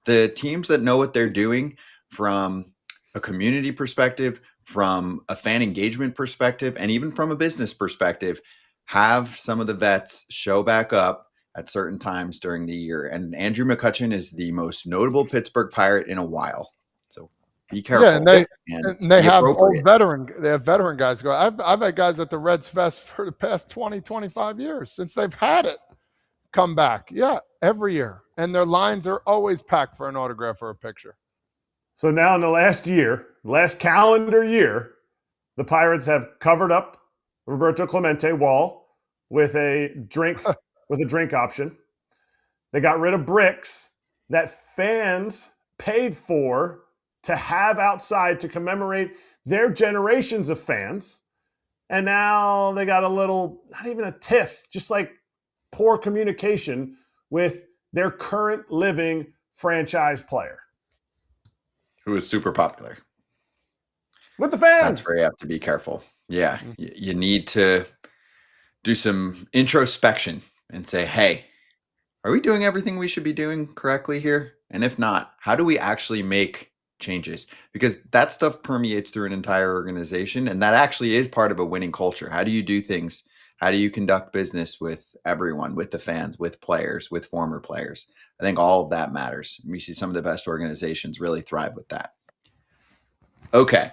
The teams that know what they're doing from a community perspective, from a fan engagement perspective, and even from a business perspective, have some of the vets show back up at certain times during the year. And Andrew McCutchen is the most notable Pittsburgh Pirate in a while. So be careful. Yeah, and they be have appropriate. they have veteran guys go. I've had guys at the Reds Fest for the past 20, 25 years since they've had it come back. Yeah, every year. And their lines are always packed for an autograph or a picture. So now in the last calendar year, the Pirates have covered up Roberto Clemente wall with a drink option. They got rid of bricks that fans paid for to have outside to commemorate their generations of fans. And now they got a little, not even a tiff, just like poor communication with their current living franchise player. Who is super popular. With the fans. That's where you have to be careful. Yeah, you need to do some introspection and say, hey, are we doing everything we should be doing correctly here? And if not, how do we actually make changes? Because that stuff permeates through an entire organization, and that actually is part of a winning culture. How do you do things? How do you conduct business with everyone, with the fans, with players, with former players? I think all of that matters. We see some of the best organizations really thrive with that. Okay.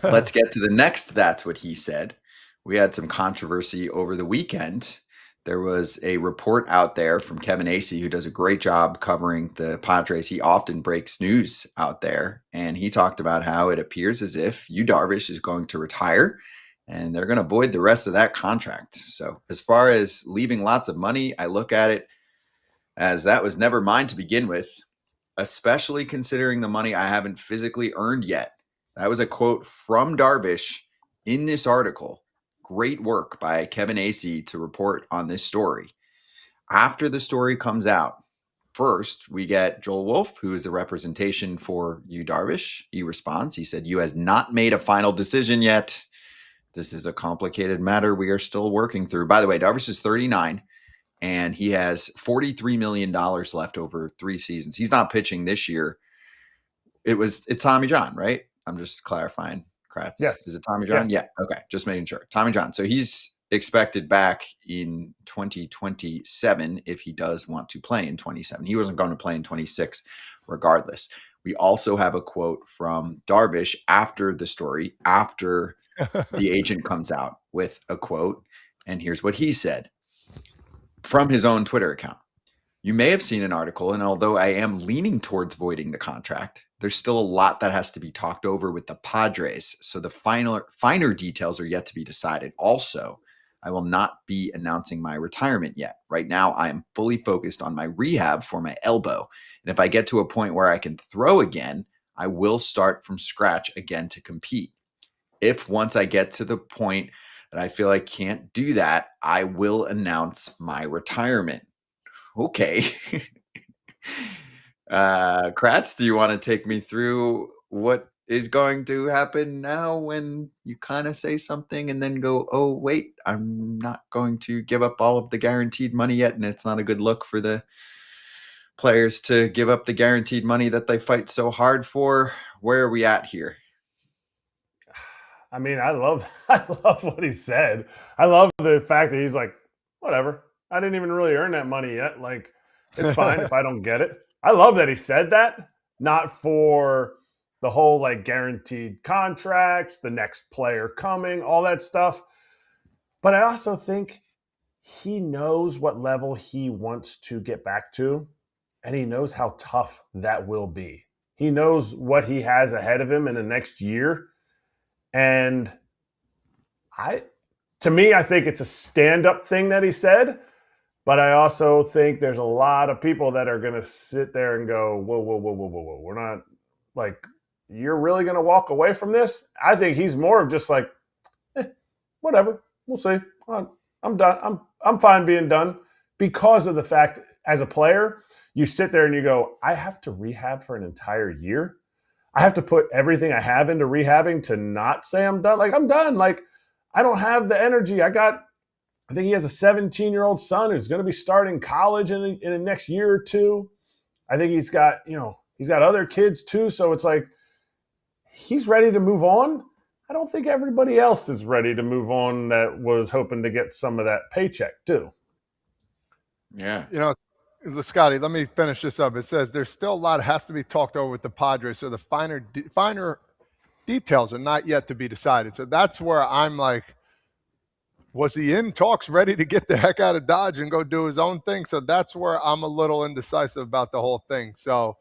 Let's get to the next That's What He Said. We had some controversy over the weekend. There was a report out there from Kevin Acee, who does a great job covering the Padres. He often breaks news out there, and he talked about how it appears as if Yu Darvish is going to retire, and they're going to void the rest of that contract. So as far as leaving lots of money, I look at it as that was never mine to begin with, especially considering the money I haven't physically earned yet. That was a quote from Darvish in this article. Great work by Kevin Acee to report on this story. After the story comes out, first we get Joel Wolf, who is the representation for Yu Darvish. He responds. He said, "Yu has not made a final decision yet. This is a complicated matter we are still working through." By the way, Darvish is 39, and he has $43 million left over 3 seasons. He's not pitching this year. It's Tommy John, right? I'm just clarifying. Kratz. Yes. Is it Tommy John? Yes. Yeah. Okay. Just making sure. Tommy John. So he's expected back in 2027 if he does want to play in 27. He wasn't going to play in 26 regardless. We also have a quote from Darvish after the story, after the agent comes out with a quote. And here's what he said from his own Twitter account. "You may have seen an article, and although I am leaning towards voiding the contract, there's still a lot that has to be talked over with the Padres, so the finer details are yet to be decided. Also, I will not be announcing my retirement yet. Right now, I am fully focused on my rehab for my elbow, and if I get to a point where I can throw again, I will start from scratch again to compete. If once I get to the point that I feel I can't do that, I will announce my retirement." Okay. Kratz, do you want to take me through what is going to happen now when you kind of say something and then go, oh, wait, I'm not going to give up all of the guaranteed money yet, and it's not a good look for the players to give up the guaranteed money that they fight so hard for? Where are we at here? I mean, I love what he said. I love the fact that he's like, whatever. I didn't even really earn that money yet. Like, it's fine if I don't get it. I love that he said that, not for the whole like guaranteed contracts, the next player coming, all that stuff. But I also think he knows what level he wants to get back to, and he knows how tough that will be. He knows what he has ahead of him in the next year. And to me, I think it's a stand-up thing that he said. But I also think there's a lot of people that are going to sit there and go, whoa. We're not like, you're really going to walk away from this? I think he's more of just like, whatever. We'll see. I'm done. I'm fine being done, because of the fact as a player, you sit there and you go, I have to rehab for an entire year. I have to put everything I have into rehabbing to not say I'm done. Like, I'm done. Like, I don't have the energy. I think he has a 17-year-old son who's going to be starting college in the next year or two. I think he's got other kids too. So it's like he's ready to move on. I don't think everybody else is ready to move on that was hoping to get some of that paycheck too. Yeah. Scotty, let me finish this up. It says there's still a lot has to be talked over with the Padres, so the finer details are not yet to be decided. So that's where I'm like, was he in talks ready to get the heck out of Dodge and go do his own thing? So that's where I'm a little indecisive about the whole thing. So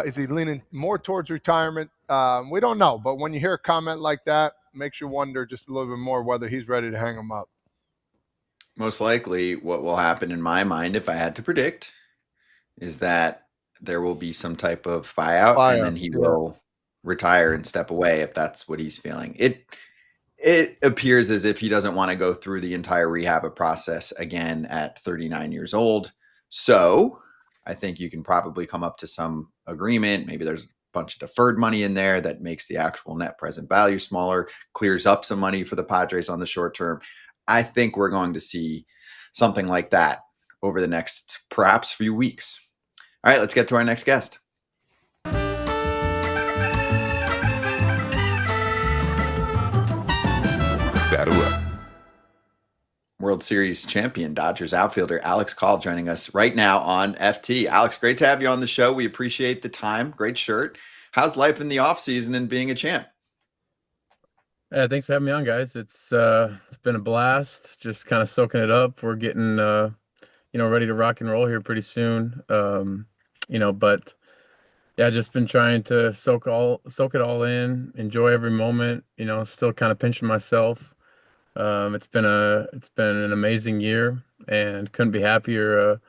is he leaning more towards retirement? We don't know. But when you hear a comment like that, it makes you wonder just a little bit more whether he's ready to hang him up. Most likely what will happen in my mind, if I had to predict, is that there will be some type of buyout and then he will retire and step away if that's what he's feeling. It appears as if he doesn't want to go through the entire rehab process again at 39 years old. So I think you can probably come up to some agreement. Maybe there's a bunch of deferred money in there that makes the actual net present value smaller, clears up some money for the Padres on the short term. I think we're going to see something like that over the next perhaps few weeks. All right, let's get to our next guest. Battle up. World Series champion, Dodgers outfielder Alex Call joining us right now on FT. Alex, great to have you on the show. We appreciate the time. Great shirt. How's life in the offseason and being a champ? Thanks for having me on, guys. It's been a blast. Just kind of soaking it up. We're getting ready to rock and roll here pretty soon. But yeah, just been trying to soak it all in, enjoy every moment. Still kind of pinching myself. It's been an amazing year, and couldn't be happier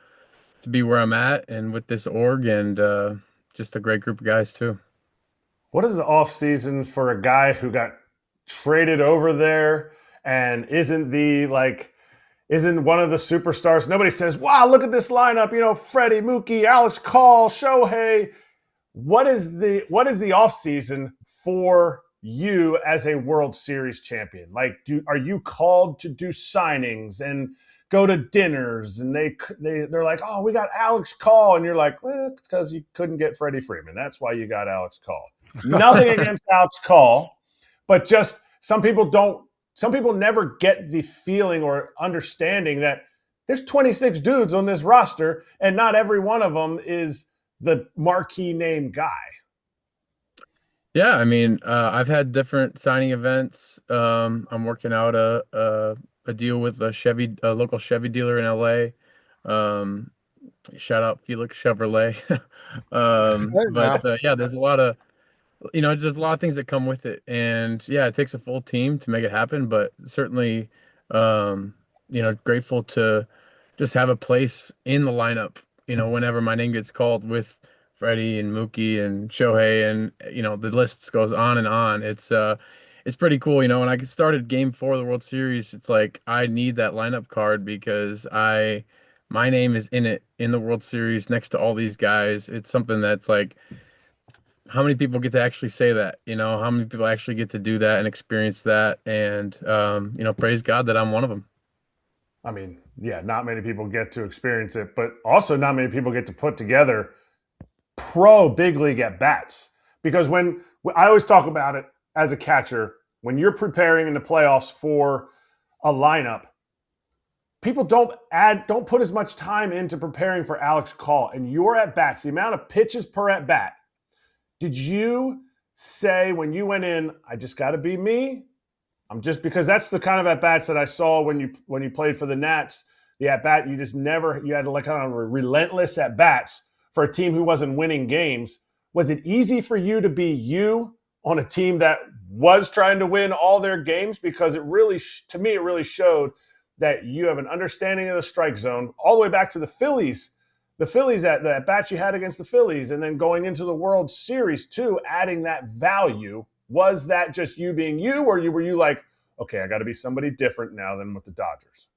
to be where I'm at and with this org, and just a great group of guys too. What is the off season for a guy who got traded over there and isn't one of the superstars? Nobody says, wow, look at this lineup, Freddie, Mookie, Alex Call, Shohei. What is the off season for you as a World Series champion? Are you called to do signings and go to dinners, and they're like, oh, we got Alex Call, and you're like, it's because you couldn't get Freddie Freeman. That's why you got Alex Call. Nothing against Alex Call, but just some people never get the feeling or understanding that there's 26 dudes on this roster, and not every one of them is the marquee name guy. Yeah, I mean, I've had different signing events. I'm working out a deal with a local Chevy dealer in LA. Shout out Felix Chevrolet. Yeah, there's a lot of things that come with it, and yeah, it takes a full team to make it happen. But certainly, grateful to just have a place in the lineup. Whenever my name gets called with Freddie and Mookie and Shohei, and the list goes on and on. It's pretty cool. When I started Game 4 of the World Series, it's like I need that lineup card because my name is in the World Series next to all these guys. It's something that's like, how many people get to actually say that? How many people actually get to do that and experience that? And praise God that I'm one of them. I mean, yeah, not many people get to experience it, but also not many people get to put together pro big league at bats. Because when I always talk about it as a catcher, when you're preparing in the playoffs for a lineup, people don't put as much time into preparing for Alex Call and your at bats, the amount of pitches per at bat. Did you say when you went in, I just got to be me? Because that's the kind of at bats that I saw when you played for the Nats. The at bat you had like kind of relentless at bats for a team who wasn't winning games. Was it easy for you to be you on a team that was trying to win all their games? Because it really, to me, it really showed that you have an understanding of the strike zone all the way back to the Phillies. The Phillies at the at-bats you had against the Phillies, and then going into the World Series too, adding that value. Was that just you being you, or were you like, okay, I got to be somebody different now than with the Dodgers?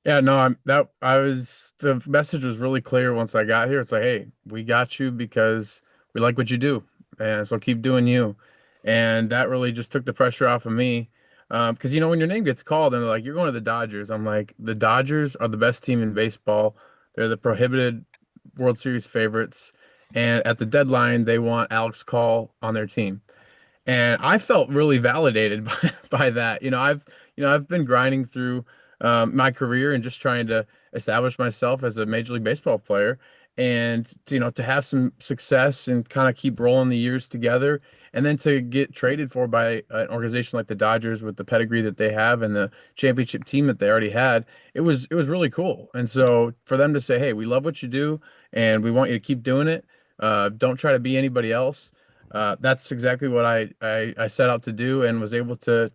Yeah, no, the message was really clear once I got here. It's like, hey, we got you because we like what you do, and so keep doing you. And that really just took the pressure off of me. Because when your name gets called and they're like, you're going to the Dodgers, I'm like, the Dodgers are the best team in baseball. They're the prohibited World Series favorites. And at the deadline, they want Alex Call on their team. And I felt really validated by that. I've been grinding through my career and just trying to establish myself as a Major League Baseball player, and to have some success and kind of keep rolling the years together, and then to get traded for by an organization like the Dodgers with the pedigree that they have and the championship team that they already had. It was really cool. And so for them to say, "Hey, we love what you do, and we want you to keep doing it. Don't try to be anybody else." That's exactly what I set out to do, and was able to,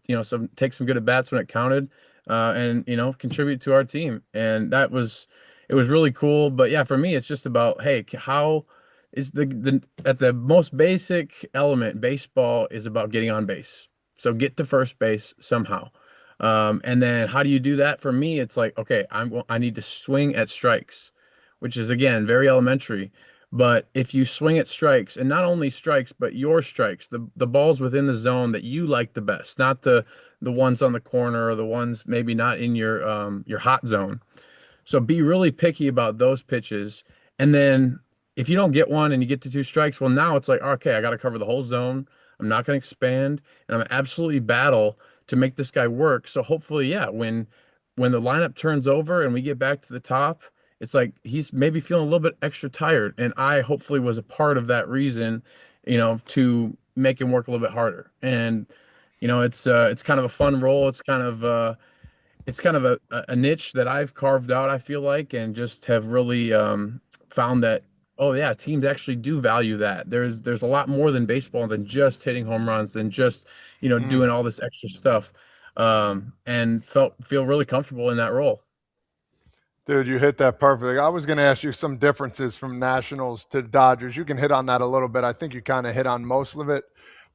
take some good at bats when it counted, and contribute to our team. And it was really cool. But yeah, for me, it's just about, hey, how is the at the most basic element, baseball is about getting on base. So get to first base somehow. And then how do you do that? For me, it's like, okay, I need to swing at strikes, which is, again, very elementary. But if you swing at strikes, and not only strikes, but your strikes, the balls within the zone that you like the best, not the ones on the corner or the ones maybe not in your hot zone. So be really picky about those pitches. And then if you don't get one and you get to 2 strikes, well, now it's like, okay, I got to cover the whole zone. I'm not going to expand, and I'm absolutely battle to make this guy work. So hopefully, yeah, when the lineup turns over and we get back to the top, it's like he's maybe feeling a little bit extra tired. And I hopefully was a part of that reason, to make him work a little bit harder. And, it's kind of a fun role. It's kind of a niche that I've carved out, I feel like, and just have really found that, oh yeah, teams actually do value that. There's a lot more than baseball, than just hitting home runs, than just, doing all this extra stuff. And feel really comfortable in that role. Dude, you hit that perfectly. I was going to ask you some differences from Nationals to Dodgers. You can hit on that a little bit. I think you kind of hit on most of it.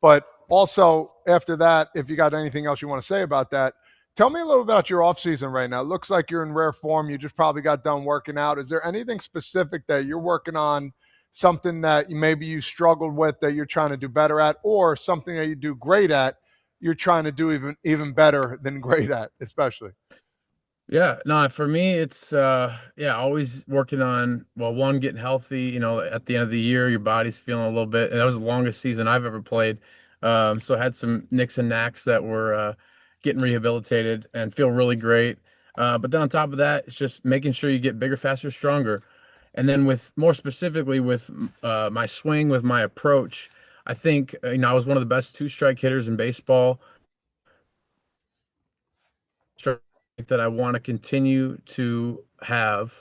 But also, after that, if you got anything else you want to say about that, tell me a little about your offseason right now. It looks like you're in rare form. You just probably got done working out. Is there anything specific that you're working on, something that maybe you struggled with that you're trying to do better at, or something that you do great at, you're trying to do even better than great at, especially? Yeah, no, for me, it's always working on, well, one, getting healthy. At the end of the year, your body's feeling a little bit, and that was the longest season I've ever played. So I had some nicks and knacks that were getting rehabilitated and feel really great. But then on top of that, it's just making sure you get bigger, faster, stronger. And then more specifically with my swing, with my approach, I think, I was one of the best 2-strike hitters in baseball. That I want to continue to have.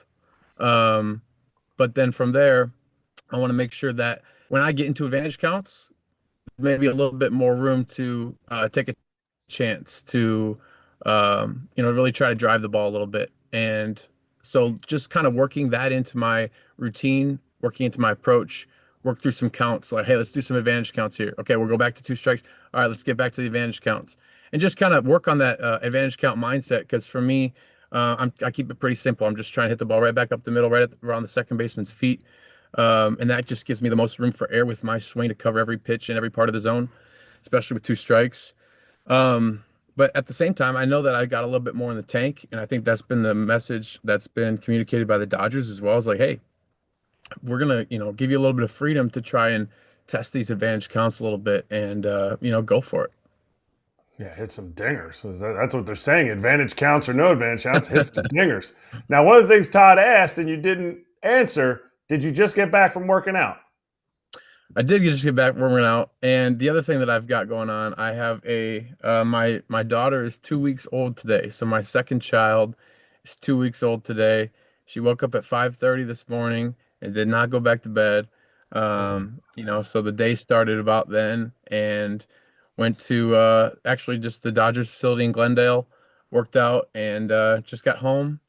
But then from there, I want to make sure that when I get into advantage counts, maybe a little bit more room to take a chance to, really try to drive the ball a little bit. And so just kind of working that into my routine, working into my approach, work through some counts, like, hey, let's do some advantage counts here. Okay, we'll go back to 2 strikes. All right, let's get back to the advantage counts. And just kind of work on that advantage count mindset. Because for me, I keep it pretty simple. I'm just trying to hit the ball right back up the middle, right around the second baseman's feet. And that just gives me the most room for error with my swing to cover every pitch in every part of the zone, especially with 2 strikes. But at the same time, I know that I got a little bit more in the tank. And I think that's been the message that's been communicated by the Dodgers as well. As like, hey, we're going to, give you a little bit of freedom to try and test these advantage counts a little bit and, go for it. Yeah, hit some dingers. That's what they're saying. Advantage counts or no advantage counts, hit some dingers. Now, one of the things Todd asked and you didn't answer, did you just get back from working out? I did just get back from working out. And the other thing that I've got going on, I have my daughter is 2 weeks old today. So my second child is 2 weeks old today. She woke up at 5:30 this morning and did not go back to bed. So the day started about then, and went to actually just the Dodgers facility in Glendale, worked out, and just got home.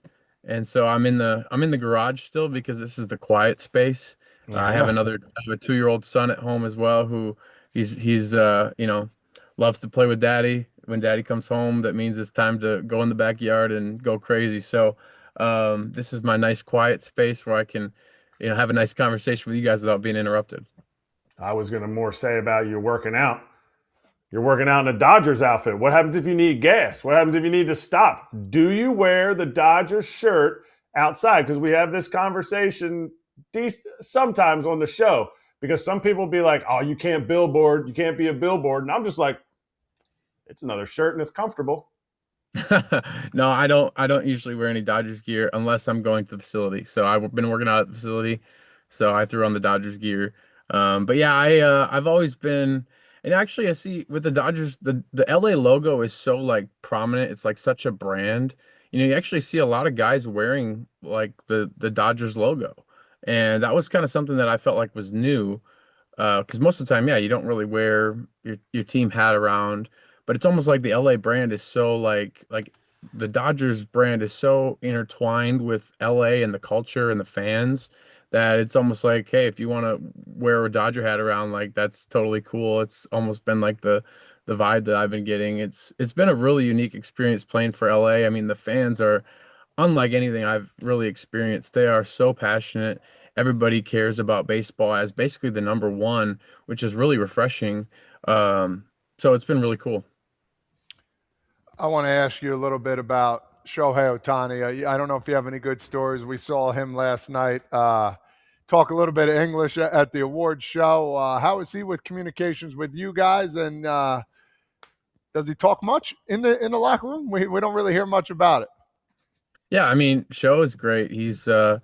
And so I'm in the garage still because this is the quiet space. I have a 2-year-old son at home as well who he's loves to play with daddy. When daddy comes home, that means it's time to go in the backyard and go crazy. So this is my nice quiet space where I can have a nice conversation with you guys without being interrupted. I was going to more say about you working out. You're working out in a Dodgers outfit. What happens if you need gas? What happens if you need to stop? Do you wear the Dodgers shirt outside? Because we have this conversation sometimes on the show, because some people be like, "Oh, you can't billboard, you can't be a billboard," and I'm just like, it's another shirt and it's comfortable. No, I don't usually wear any Dodgers gear unless I'm going to the facility. So I've been working out at the facility, so I threw on the Dodgers gear. But yeah, I've always been, and actually I see with the Dodgers, the LA logo is so like prominent. It's like such a brand. You actually see a lot of guys wearing like the Dodgers logo. And that was kind of something that I felt like was new. Because most of the time, yeah, you don't really wear your team hat around, but it's almost like the LA brand is so like the Dodgers brand is so intertwined with LA and the culture and the fans that it's almost like, hey, if you want to wear a Dodger hat around, like that's totally cool. It's almost been like the vibe that I've been getting. It's been a really unique experience playing for LA. I mean, the fans are unlike anything I've really experienced. They are so passionate. Everybody cares about baseball as basically the number one, which is really refreshing. So it's been really cool. I want to ask you a little bit about Shohei Otani. I don't know if you have any good stories. We saw him last night talk a little bit of English at the awards show. How is he with communications with you guys? And does he talk much in the locker room? We don't really hear much about it. Yeah, I mean, Show is great. He's so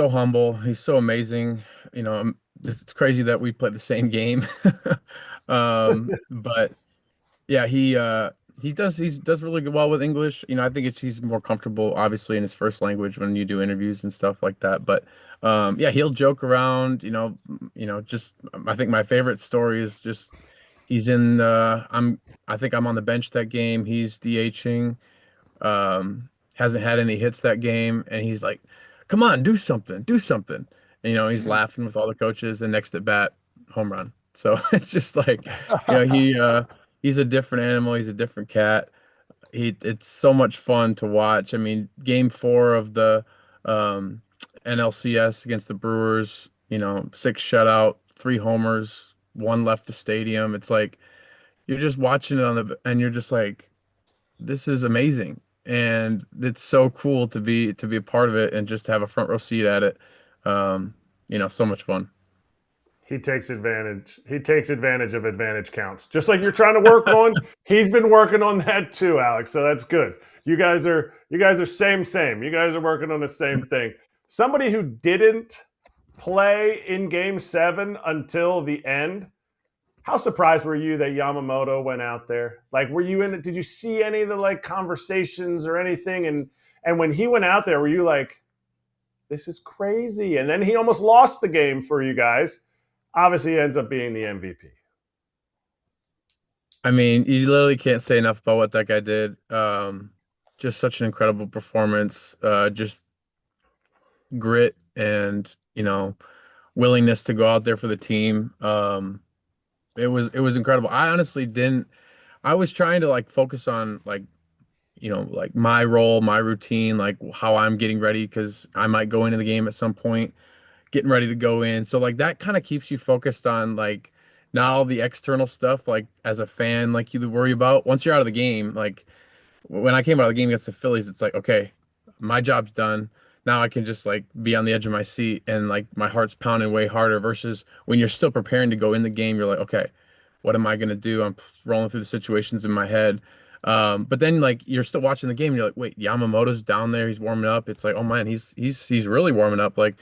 humble. He's so amazing. It's crazy that we play the same game. But yeah, he does really well with English. I think he's more comfortable, obviously, in his first language when you do interviews and stuff like that. But yeah, he'll joke around. Just I think my favorite story is just he's in. I think I'm on the bench that game. He's DHing. Hasn't had any hits that game, and he's like, "Come on, do something, do something." And, he's laughing with all the coaches, and next at bat, home run. So it's just like, he's a different animal. He's a different cat. It's so much fun to watch. I mean, game 4 of the um, NLCS against the Brewers, 6 shutout, 3 homers, 1 left the stadium. It's like you're just watching it and you're just like, this is amazing, and it's so cool to be a part of it and just have a front row seat at it. So much fun. He takes advantage. He takes advantage of advantage counts. Just like you're trying to work on, he's been working on that too, Alex. So that's good. You guys are same. You guys are working on the same thing. Somebody who didn't play in game 7 until the end. How surprised were you that Yamamoto went out there? Like, were you in it? Did you see any of the like conversations or anything? And when he went out there, were you like, this is crazy? And then he almost lost the game for you guys. Obviously, he ends up being the MVP. I mean, you literally can't say enough about what that guy did. Just such an incredible performance. Just grit and willingness to go out there for the team. It was incredible. I honestly didn't. I was trying to like focus on like my role, my routine, like how I'm getting ready because I might go into the game at some point, getting ready to go in. So like that kind of keeps you focused on like not all the external stuff like as a fan like you worry about. Once you're out of the game, like when I came out of the game against the Phillies, it's like, okay, my job's done. Now I can just like be on the edge of my seat and like my heart's pounding way harder versus when you're still preparing to go in the game, you're like, okay, what am I gonna do? I'm rolling through the situations in my head. But then like you're still watching the game and you're like, wait, Yamamoto's down there, he's warming up. It's like, oh man, he's really warming up. Like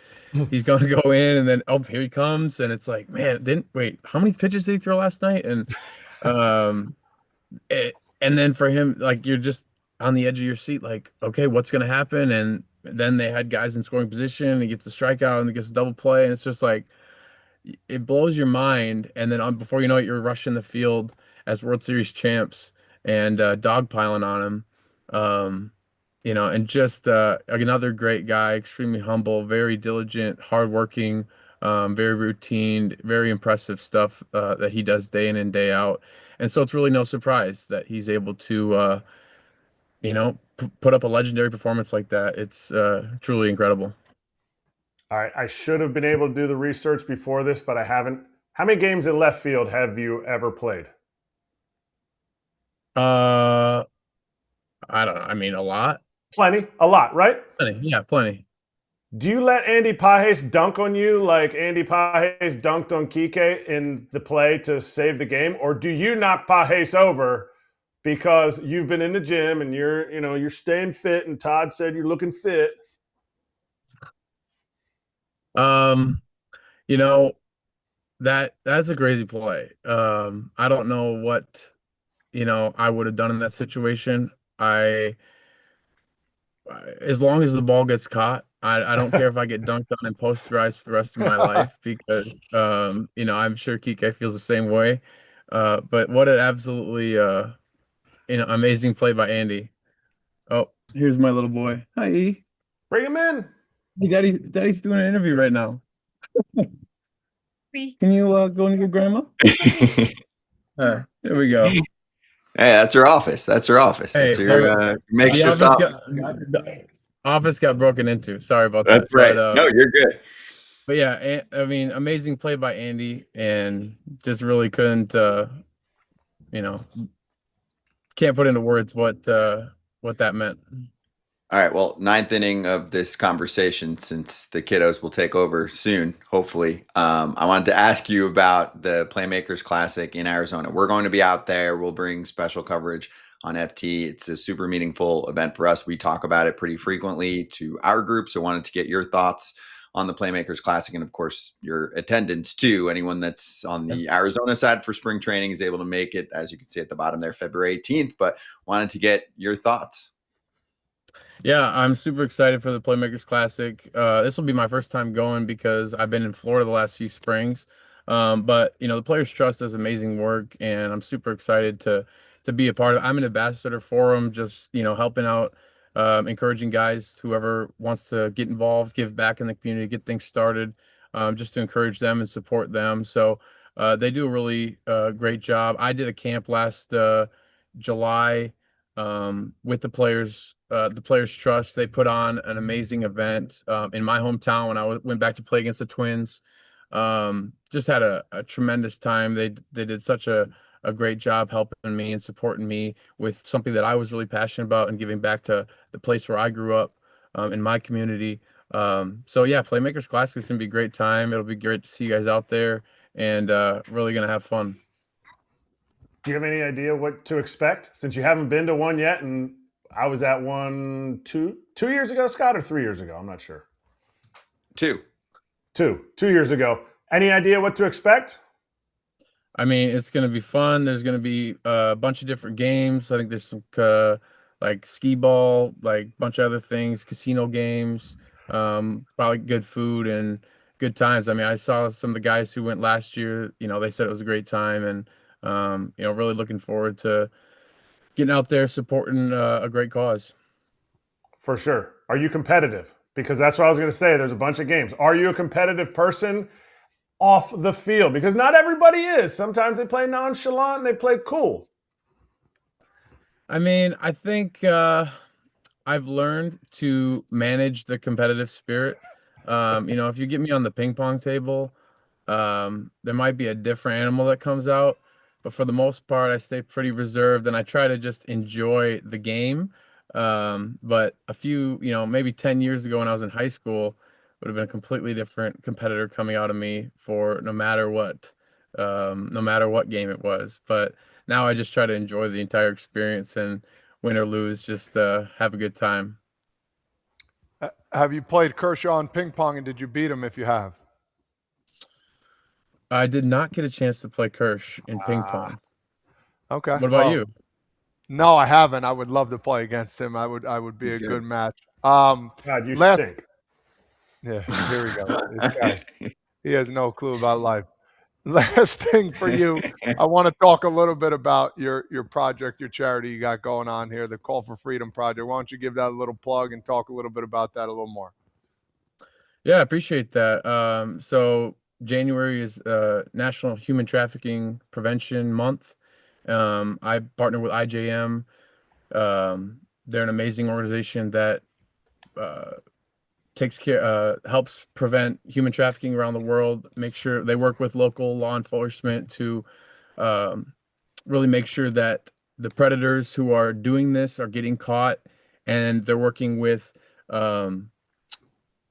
he's gonna go in and then here he comes. And it's like, man, how many pitches did he throw last night? And um and then for him, like you're just on the edge of your seat, like, okay, what's gonna happen? And then they had guys in scoring position, he gets a strikeout and he gets a double play, and it's just like it blows your mind. And then before you know it, you're rushing the field as World Series champs and dogpiling on him. And just another great guy, extremely humble, very diligent, hardworking, very routine, very impressive stuff that he does day in and day out. And so it's really no surprise that he's able to, put up a legendary performance like that. It's truly incredible. All right, I should have been able to do the research before this, but I haven't. How many games in left field have you ever played? I don't know. I mean, a lot. Plenty, a lot, right? Plenty. Yeah, plenty. Do you let Andy Pages dunk on you like Andy Pages dunked on Kike in the play to save the game, or do you knock Pages over because you've been in the gym and you're staying fit, and Todd said you're looking fit? You know, that's a crazy play. I don't know what, I would have done in that situation. As long as the ball gets caught, I don't care if I get dunked on and posterized for the rest of my life because, I'm sure Kike feels the same way. But what an absolutely, amazing play by Andy. Oh, here's my little boy. Hi, E. Bring him in. Hey, Daddy's doing an interview right now. Can you go and get Grandma? There we go. Hey, that's her office. That's her office. That's your makeshift office. The office got broken into. Sorry about that. That's right. No, you're good. But yeah, I mean, amazing play by Andy, and just really couldn't, can't put into words what that meant. All right. Well, ninth inning of this conversation, since the kiddos will take over soon, hopefully. I wanted to ask you about the Playmakers Classic in Arizona. We're going to be out there. We'll bring special coverage on FT. It's a super meaningful event for us. We talk about it pretty frequently to our group. So wanted to get your thoughts on the Playmakers Classic, and of course your attendance too. Anyone that's on the Arizona side for spring training is able to make it, as you can see at the bottom there, February 18th, but wanted to get your thoughts. Yeah, I'm super excited for the Playmakers Classic. This will be my first time going because I've been in Florida the last few springs. But the Players Trust does amazing work, and I'm super excited to be a part of it. I'm an ambassador for them, just helping out, encouraging guys, whoever wants to get involved, give back in the community, get things started, just to encourage them and support them. So they do a really great job. I did a camp last July with the Players Trust. They put on an amazing event in my hometown when I went back to play against the Twins. Just had a tremendous time. They did such a great job helping me and supporting me with something that I was really passionate about and giving back to the place where I grew up in my community. So yeah, Playmakers Classic is gonna be a great time. It'll be great to see you guys out there, and really gonna have fun. Do you have any idea what to expect since you haven't been to one yet? And I was at one two years ago, Scott, or 3 years ago? I'm not sure. Two 2 years ago. Any idea what to expect? I mean, it's going to be fun. There's going to be a bunch of different games. I think there's some like skee ball, like a bunch of other things, casino games, probably good food and good times. I mean, I saw some of the guys who went last year, they said it was a great time, and really looking forward to getting out there supporting a great cause. For sure. Are you competitive? Because that's what I was going to say. There's a bunch of games. Are you a competitive person off the field? Because not everybody is. Sometimes they play nonchalant and they play cool. I mean, I think I've learned to manage the competitive spirit. If you get me on the ping pong table, there might be a different animal that comes out. But for the most part, I stay pretty reserved, and I try to just enjoy the game. But a few, maybe 10 years ago when I was in high school, would have been a completely different competitor coming out of me for no matter what game it was. But now I just try to enjoy the entire experience, and win or lose, just have a good time. Have you played Kershaw in ping pong, and did you beat him if you have? I did not get a chance to play Kersh in ping pong. Okay. What about you? No, I haven't. I would love to play against him. I would be a good match. God, you stink. Yeah, here we go. This guy, he has no clue about life. Last thing for you, I want to talk a little bit about your project, your charity you got going on here, the Call for Freedom Project. Why don't you give that a little plug and talk a little bit about that a little more? Yeah, I appreciate that. So January is National Human Trafficking Prevention Month. I partner with IJM. They're an amazing organization that takes care, helps prevent human trafficking around the world. Make sure they work with local law enforcement to really make sure that the predators who are doing this are getting caught, and they're working with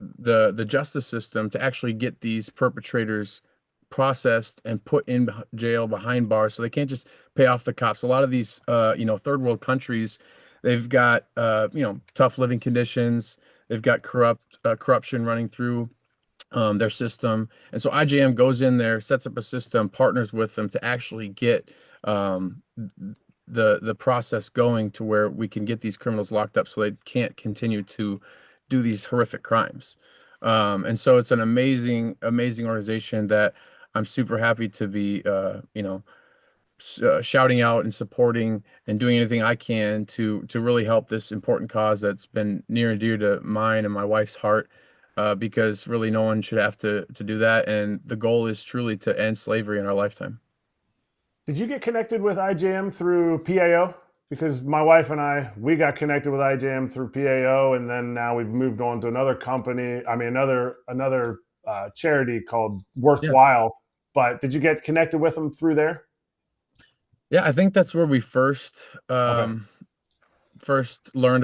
the justice system to actually get these perpetrators processed and put in jail behind bars, so they can't just pay off the cops. A lot of these third world countries, they've got tough living conditions, they've got corruption running through their system, and so IJM goes in there, sets up a system, partners with them to actually get the process going to where we can get these criminals locked up so they can't continue to do these horrific crimes. And so it's an amazing organization that I'm super happy to be shouting out and supporting and doing anything I can to really help this important cause that's been near and dear to mine and my wife's heart, because really no one should have to do that, and the goal is truly to end slavery in our lifetime. Did you get connected with IJM through PAO? Because my wife and we got connected with IJM through PAO, and then now we've moved on to another company. I mean, another charity called Worthwhile. Yeah. But did you get connected with them through there? Yeah, I think that's where we first learned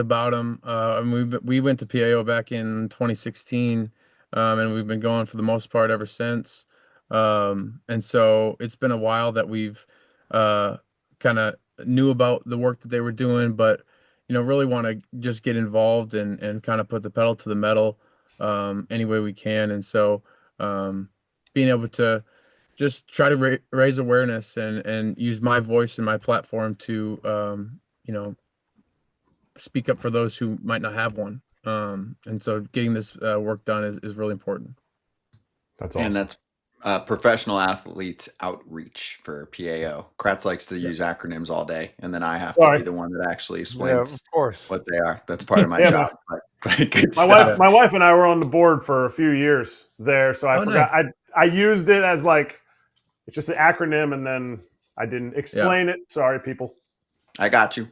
about them. And we went to PAO back in 2016, and we've been going for the most part ever since. And so it's been a while that we've kind of knew about the work that they were doing, but really want to just get involved and kind of put the pedal to the metal any way we can. And so being able to just try to raise awareness and use my voice and my platform to speak up for those who might not have one. And so getting this work done is really important. That's awesome. And that's professional athletes outreach for PAO. Kratz likes to use acronyms all day, and then I have to be the one that actually explains what they are. That's part of my job. My wife and I were on the board for a few years there, so I forgot. Nice. I used it as it's just an acronym, and then I didn't explain it. Sorry, people. I got you.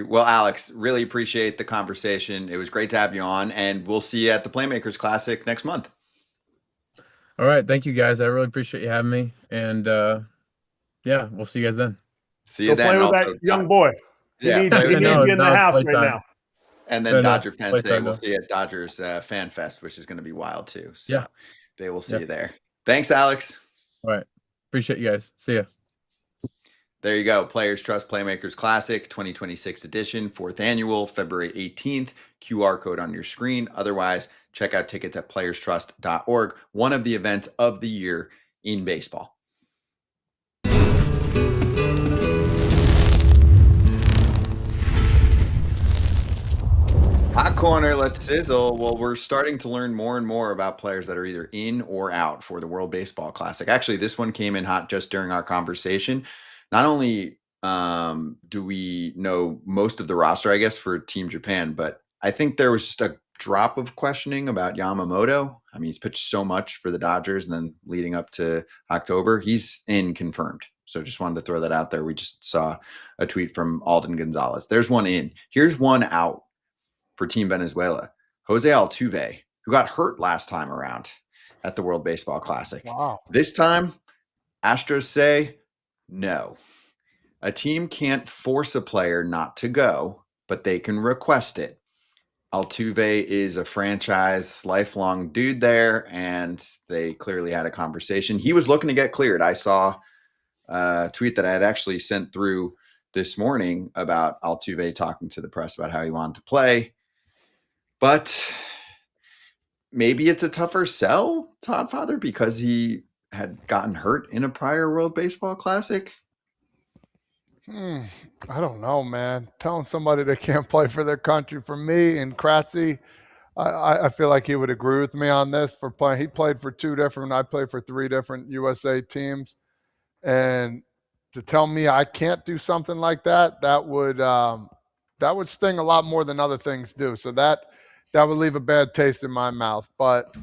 Well, Alex, really appreciate the conversation. It was great to have you on, and we'll see you at the Playmakers Classic next month. All right. Thank you, guys. I really appreciate you having me. And we'll see you guys then. See you then. Play with that young boy. He needs you in the house right now. And then Dodger fans say we'll see you at Dodgers Fan Fest, which is going to be wild too. So they will see you there. Thanks, Alex. All right. Appreciate you guys. See ya. There you go. Players Trust Playmakers Classic 2026 edition, 4th annual, February 18th. QR code on your screen. Otherwise, check out tickets at playerstrust.org, one of the events of the year in baseball. Hot Corner, let's sizzle. Well, we're starting to learn more and more about players that are either in or out for the World Baseball Classic. Actually, this one came in hot just during our conversation. Not only do we know most of the roster, I guess, for Team Japan, but I think there was just a drop of questioning about Yamamoto. I mean, he's pitched so much for the Dodgers, and then leading up to October, he's in confirmed. So just wanted to throw that out there. We just saw a tweet from Alden Gonzalez. There's one in. Here's one out for Team Venezuela. Jose Altuve, who got hurt last time around at the World Baseball Classic. Wow. This time, Astros say no. A team can't force a player not to go, but they can request it. Altuve is a franchise lifelong dude there, and they clearly had a conversation. He was looking to get cleared. I saw a tweet that I had actually sent through this morning about Altuve talking to the press about how he wanted to play. But maybe it's a tougher sell, Todd Father, because he had gotten hurt in a prior World Baseball Classic. I don't know, man. Telling somebody they can't play for their country, for me and Kratzy, I feel like he would agree with me on this. For playing, he played for I played for 3 different USA teams, and to tell me I can't do something like that, that would sting a lot more than other things do. So that would leave a bad taste in my mouth. But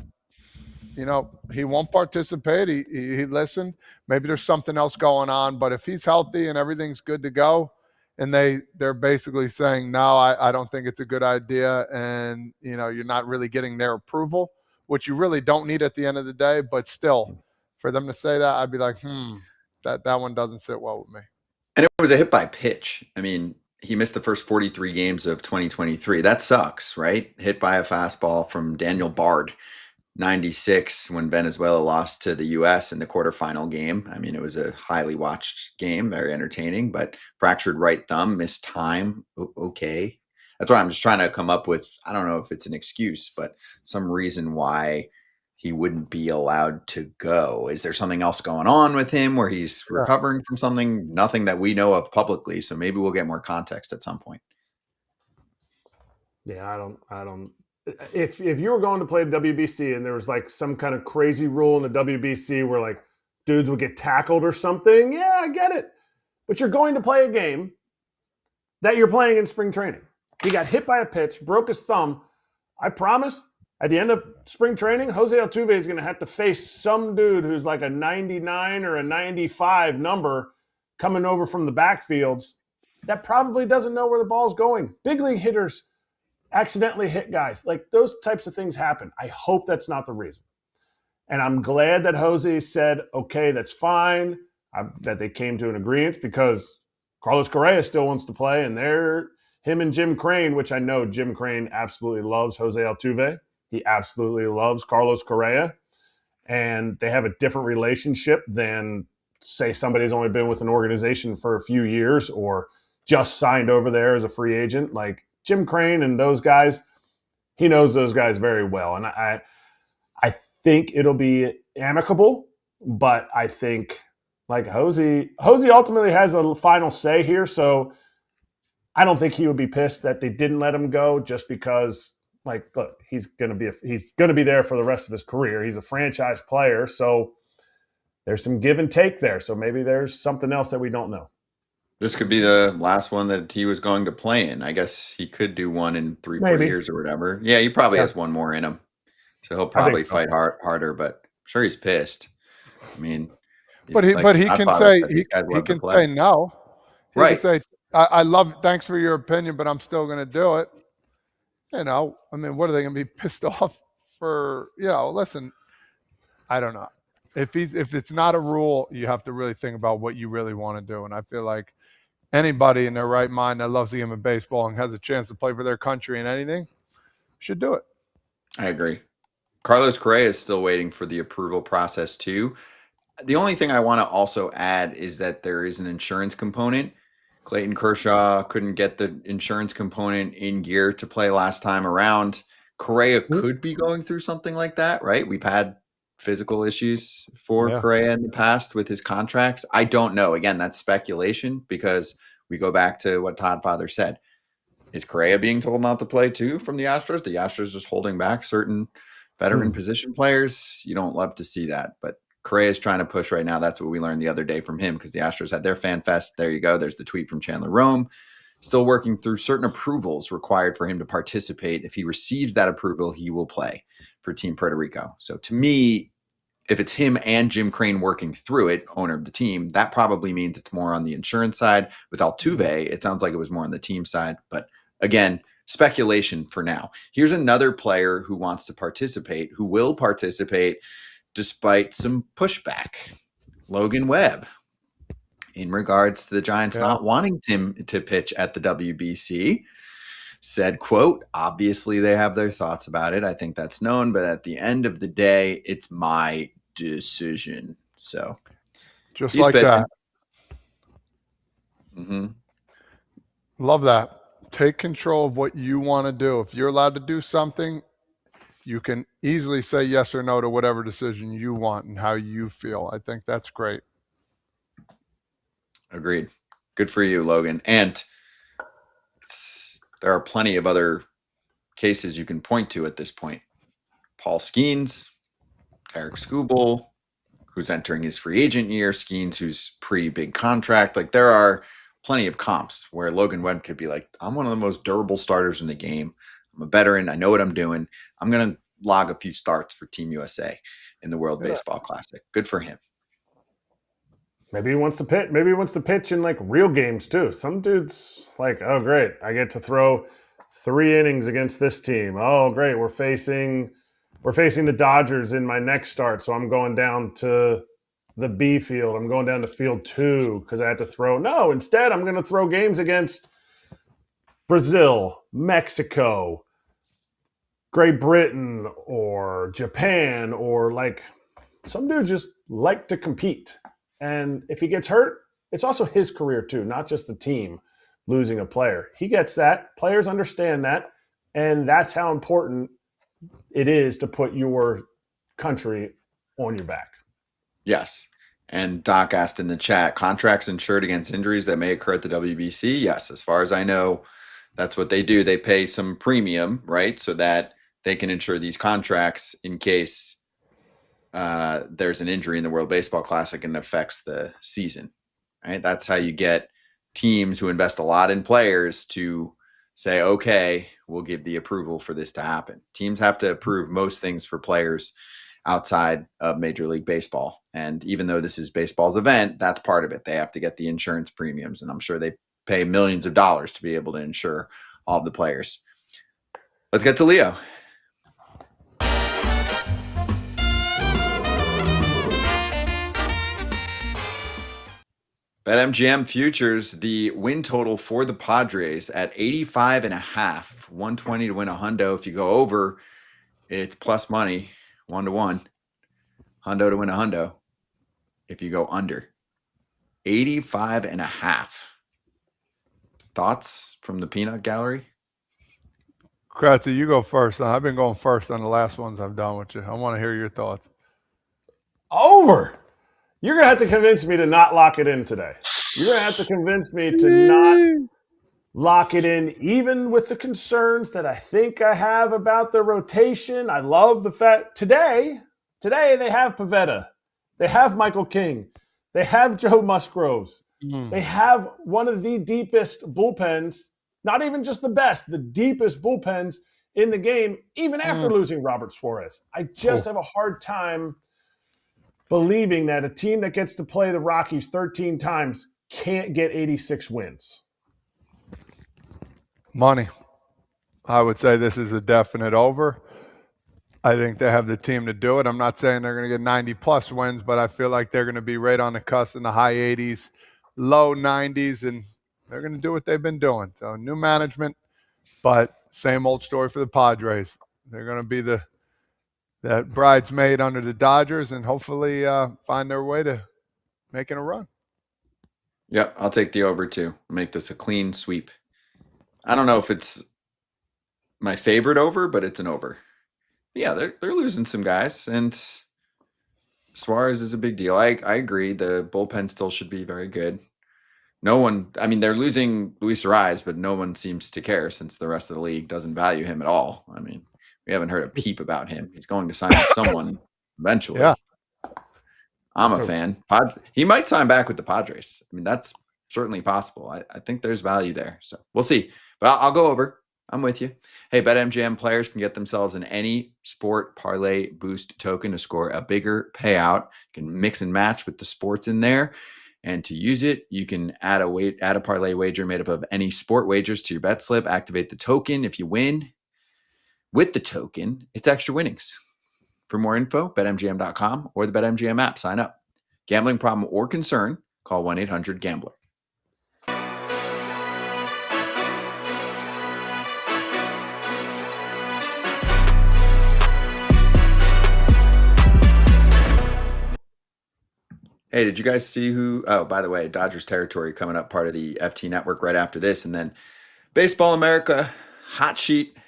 he won't participate. He listened. Maybe there's something else going on. But if he's healthy and everything's good to go, and they're basically saying, no, I don't think it's a good idea, and you're not really getting their approval, which you really don't need at the end of the day. But still, for them to say that, I'd be like, that one doesn't sit well with me. And it was a hit by pitch. I mean, he missed the first 43 games of 2023. That sucks, right? Hit by a fastball from Daniel Bard, 96, when Venezuela lost to the U.S. in the quarterfinal game. I mean, it was a highly watched game, very entertaining, but fractured right thumb, missed time. Okay. That's why I'm just trying to come up with, I don't know if it's an excuse, but some reason why he wouldn't be allowed to go. Is there something else going on with him where he's recovering from something? Nothing that we know of publicly. So maybe we'll get more context at some point. Yeah, I don't. If you were going to play the WBC and there was like some kind of crazy rule in the WBC where like dudes would get tackled or something, yeah, I get it. But you're going to play a game that you're playing in spring training. He got hit by a pitch, broke his thumb. I promise, at the end of spring training, Jose Altuve is going to have to face some dude who's like a 99 or a 95 number coming over from the backfields that probably doesn't know where the ball's going. Big league hitters accidentally hit guys. Like those types of things happen. I hope that's not the reason. And I'm glad that Jose said, okay, that's fine, that they came to an agreement because Carlos Correa still wants to play, and him and Jim Crane, which I know Jim Crane absolutely loves Jose Altuve. He absolutely loves Carlos Correa. And they have a different relationship than, say, somebody's only been with an organization for a few years or just signed over there as a free agent. Like Jim Crane and those guys, he knows those guys very well. And I think it'll be amicable, but I think like Jose ultimately has a final say here. So I don't think he would be pissed that they didn't let him go just because, like, look, he's gonna be there for the rest of his career. He's a franchise player, so there's some give and take there. So maybe there's something else that we don't know. This could be the last one that he was going to play in. I guess he could do one in 3-4 years or whatever. Yeah, he probably has one more in him. So he'll probably fight harder, but I'm sure he's pissed. I mean, but he can say say no. He can say, I love, thanks for your opinion, but I'm still going to do it. You know, I mean, what are they going to be pissed off for? You know, listen, I don't know. If it's not a rule, you have to really think about what you really want to do. And I feel like anybody in their right mind that loves the game of baseball and has a chance to play for their country and anything should do it. I agree. Carlos Correa is still waiting for the approval process too. The only thing I want to also add is that there is an insurance component. Clayton Kershaw couldn't get the insurance component in gear to play last time around. Correa could be going through something like that, right? We've had physical issues for Correa in the past with his contracts. I don't know. Again, that's speculation because we go back to what Todd Father said. Is Correa being told not to play too from the Astros? The Astros just holding back certain veteran position players. You don't love to see that, but Correa is trying to push right now. That's what we learned the other day from him because the Astros had their fan fest. There you go. There's the tweet from Chandler Rome. Still working through certain approvals required for him to participate. If he receives that approval, he will play for Team Puerto Rico. So to me, if it's him and Jim Crane working through it, owner of the team, that probably means it's more on the insurance side. With Altuve, it sounds like it was more on the team side. But again, speculation for now. Here's another player who wants to participate, who will participate despite some pushback. Logan Webb. In regards to the Giants not wanting him to pitch at the WBC, said, quote, obviously they have their thoughts about it. I think that's known, but at the end of the day, it's my decision. So just like pitching. That. Mm-hmm. Love that. Take control of what you want to do. If you're allowed to do something, you can easily say yes or no to whatever decision you want and how you feel. I think that's great. Agreed. Good for you, Logan. And there are plenty of other cases you can point to at this point. Paul Skeens, Tarek Skubal, who's entering his free agent year, Skeens, who's pre-big contract. Like there are plenty of comps where Logan Webb could be like, I'm one of the most durable starters in the game. I'm a veteran. I know what I'm doing. I'm going to log a few starts for Team USA in the World Baseball Classic. Good for him. Maybe he wants to pitch. Maybe he wants to pitch in like real games too. Some dudes like, oh great, I get to throw 3 innings against this team. Oh great, we're facing the Dodgers in my next start, so I'm going down to the B field. I'm going down to field 2 because I had to throw. No, instead I'm going to throw games against Brazil, Mexico, Great Britain, or Japan, or like some dudes just like to compete. And if he gets hurt, it's also his career too, not just the team losing a player. He gets that. Players understand that. And that's how important it is to put your country on your back. Yes. And Doc asked in the chat, contracts insured against injuries that may occur at the WBC? Yes, as far as I know, that's what they do. They pay some premium, right, so that they can insure these contracts in case there's an injury in the World Baseball Classic and it affects the season, right? That's how you get teams who invest a lot in players to say, okay, we'll give the approval for this to happen. Teams have to approve most things for players outside of Major League Baseball. And even though this is baseball's event, that's part of it. They have to get the insurance premiums, and I'm sure they pay millions of dollars to be able to insure all the players. Let's get to Leo. BetMGM futures, the win total for the Padres at 85.5, 120 to win a hundo. If you go over, it's plus money, 1-to-1. Hundo to win a hundo. If you go under, 85.5. Thoughts from the peanut gallery? Kratzy, you go first. I've been going first on the last ones I've done with you. I want to hear your thoughts. Over. You're going to have to convince me to not lock it in today. You're going to have to convince me to not lock it in, even with the concerns that I think I have about the rotation. I love the fact today they have Pivetta. They have Michael King. They have Joe Musgroves. They have one of the deepest bullpens, not even just the best, the deepest bullpens in the game, even after losing Robert Suarez. I just have a hard time believing that a team that gets to play the Rockies 13 times can't get 86 wins. Money. I would say this is a definite over. I think they have the team to do it. I'm not saying they're going to get 90-plus wins, but I feel like they're going to be right on the cusp in the high 80s, low 90s, and they're going to do what they've been doing. So new management, but same old story for the Padres. They're going to be that bridesmaid under the Dodgers and hopefully find their way to making a run. Yep, I'll take the over too. Make this a clean sweep. I don't know if it's my favorite over, but it's an over. Yeah, they're losing some guys, and Suarez is a big deal. I agree. The bullpen still should be very good. They're losing Luis Ariz, but no one seems to care since the rest of the league doesn't value him at all. I mean, we haven't heard a peep about him. He's going to sign with someone eventually. Yeah. I'm a fan. He might sign back with the Padres. I mean, that's certainly possible. I think there's value there. So we'll see. But I'll go over. I'm with you. Hey, BetMGM players can get themselves in any sport parlay boost token to score a bigger payout. You can mix and match with the sports in there. And to use it, you can add a parlay wager made up of any sport wagers to your bet slip. Activate the token. If you win with the token, it's extra winnings. For more info, betmgm.com or the BetMGM app. Sign up. Gambling problem or concern, call 1-800-GAMBLER. Hey, did you guys see by the way, Dodgers territory coming up, part of the FT network right after this. And then Baseball America, hot sheet, a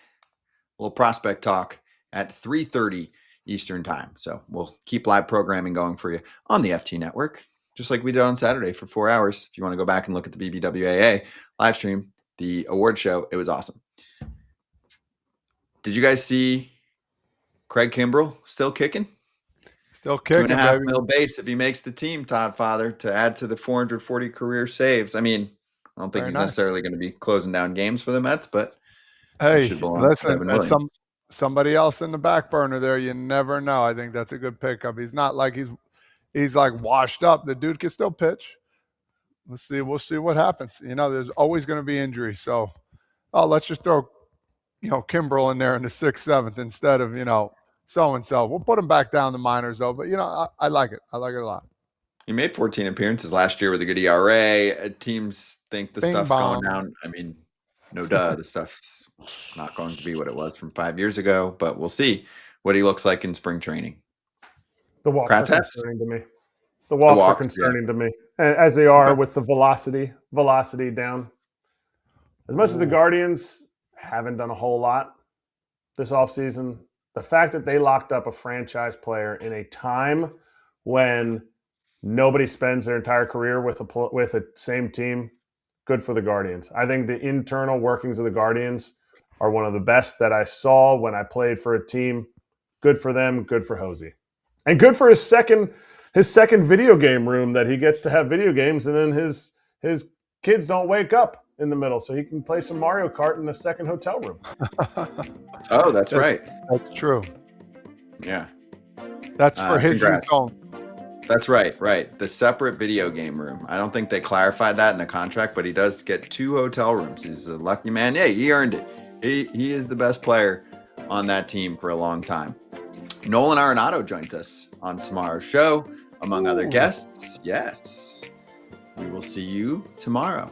little prospect talk at 3:30 Eastern time. So we'll keep live programming going for you on the FT network, just like we did on Saturday for 4 hours. If you want to go back and look at the BBWAA live stream, the award show, it was awesome. Did you guys see Craig Kimbrell still kicking? Still kicking, 2.5 mil base if he makes the team, Todd Father, to add to the 440 career saves. I mean, I don't think he's necessarily going to be closing down games for the Mets, but hey, listen, somebody else in the back burner there. You never know. I think that's a good pickup. He's not like he's like washed up. The dude can still pitch. We'll see what happens. There's always going to be injuries. So, let's just throw, Kimbrell in there in the 6th, 7th instead of, so-and-so. We'll put him back down the minors, though. But, I like it. I like it a lot. He made 14 appearances last year with a good ERA. Teams think the stuff's going down. I mean, no duh, the stuff's not going to be what it was from 5 years ago, but we'll see what he looks like in spring training. The walks Kratz? are concerning to me. The walks are concerning to me, as they are with the velocity down. As much as the Guardians haven't done a whole lot this offseason, the fact that they locked up a franchise player in a time when nobody spends their entire career with a same team, good for the Guardians. I think the internal workings of the Guardians are one of the best that I saw when I played for a team. Good for them, good for Hosey. And good for his second video game room that he gets to have video games, and then his kids don't wake up in the middle, so he can play some Mario Kart in the second hotel room. Oh, that's right. That's true. Yeah. That's for his use only. That's right. The separate video game room. I don't think they clarified that in the contract, but he does get 2 hotel rooms. He's a lucky man. Yeah, he earned it. He is the best player on that team for a long time. Nolan Arenado joins us on tomorrow's show, among other guests. Yes. We will see you tomorrow.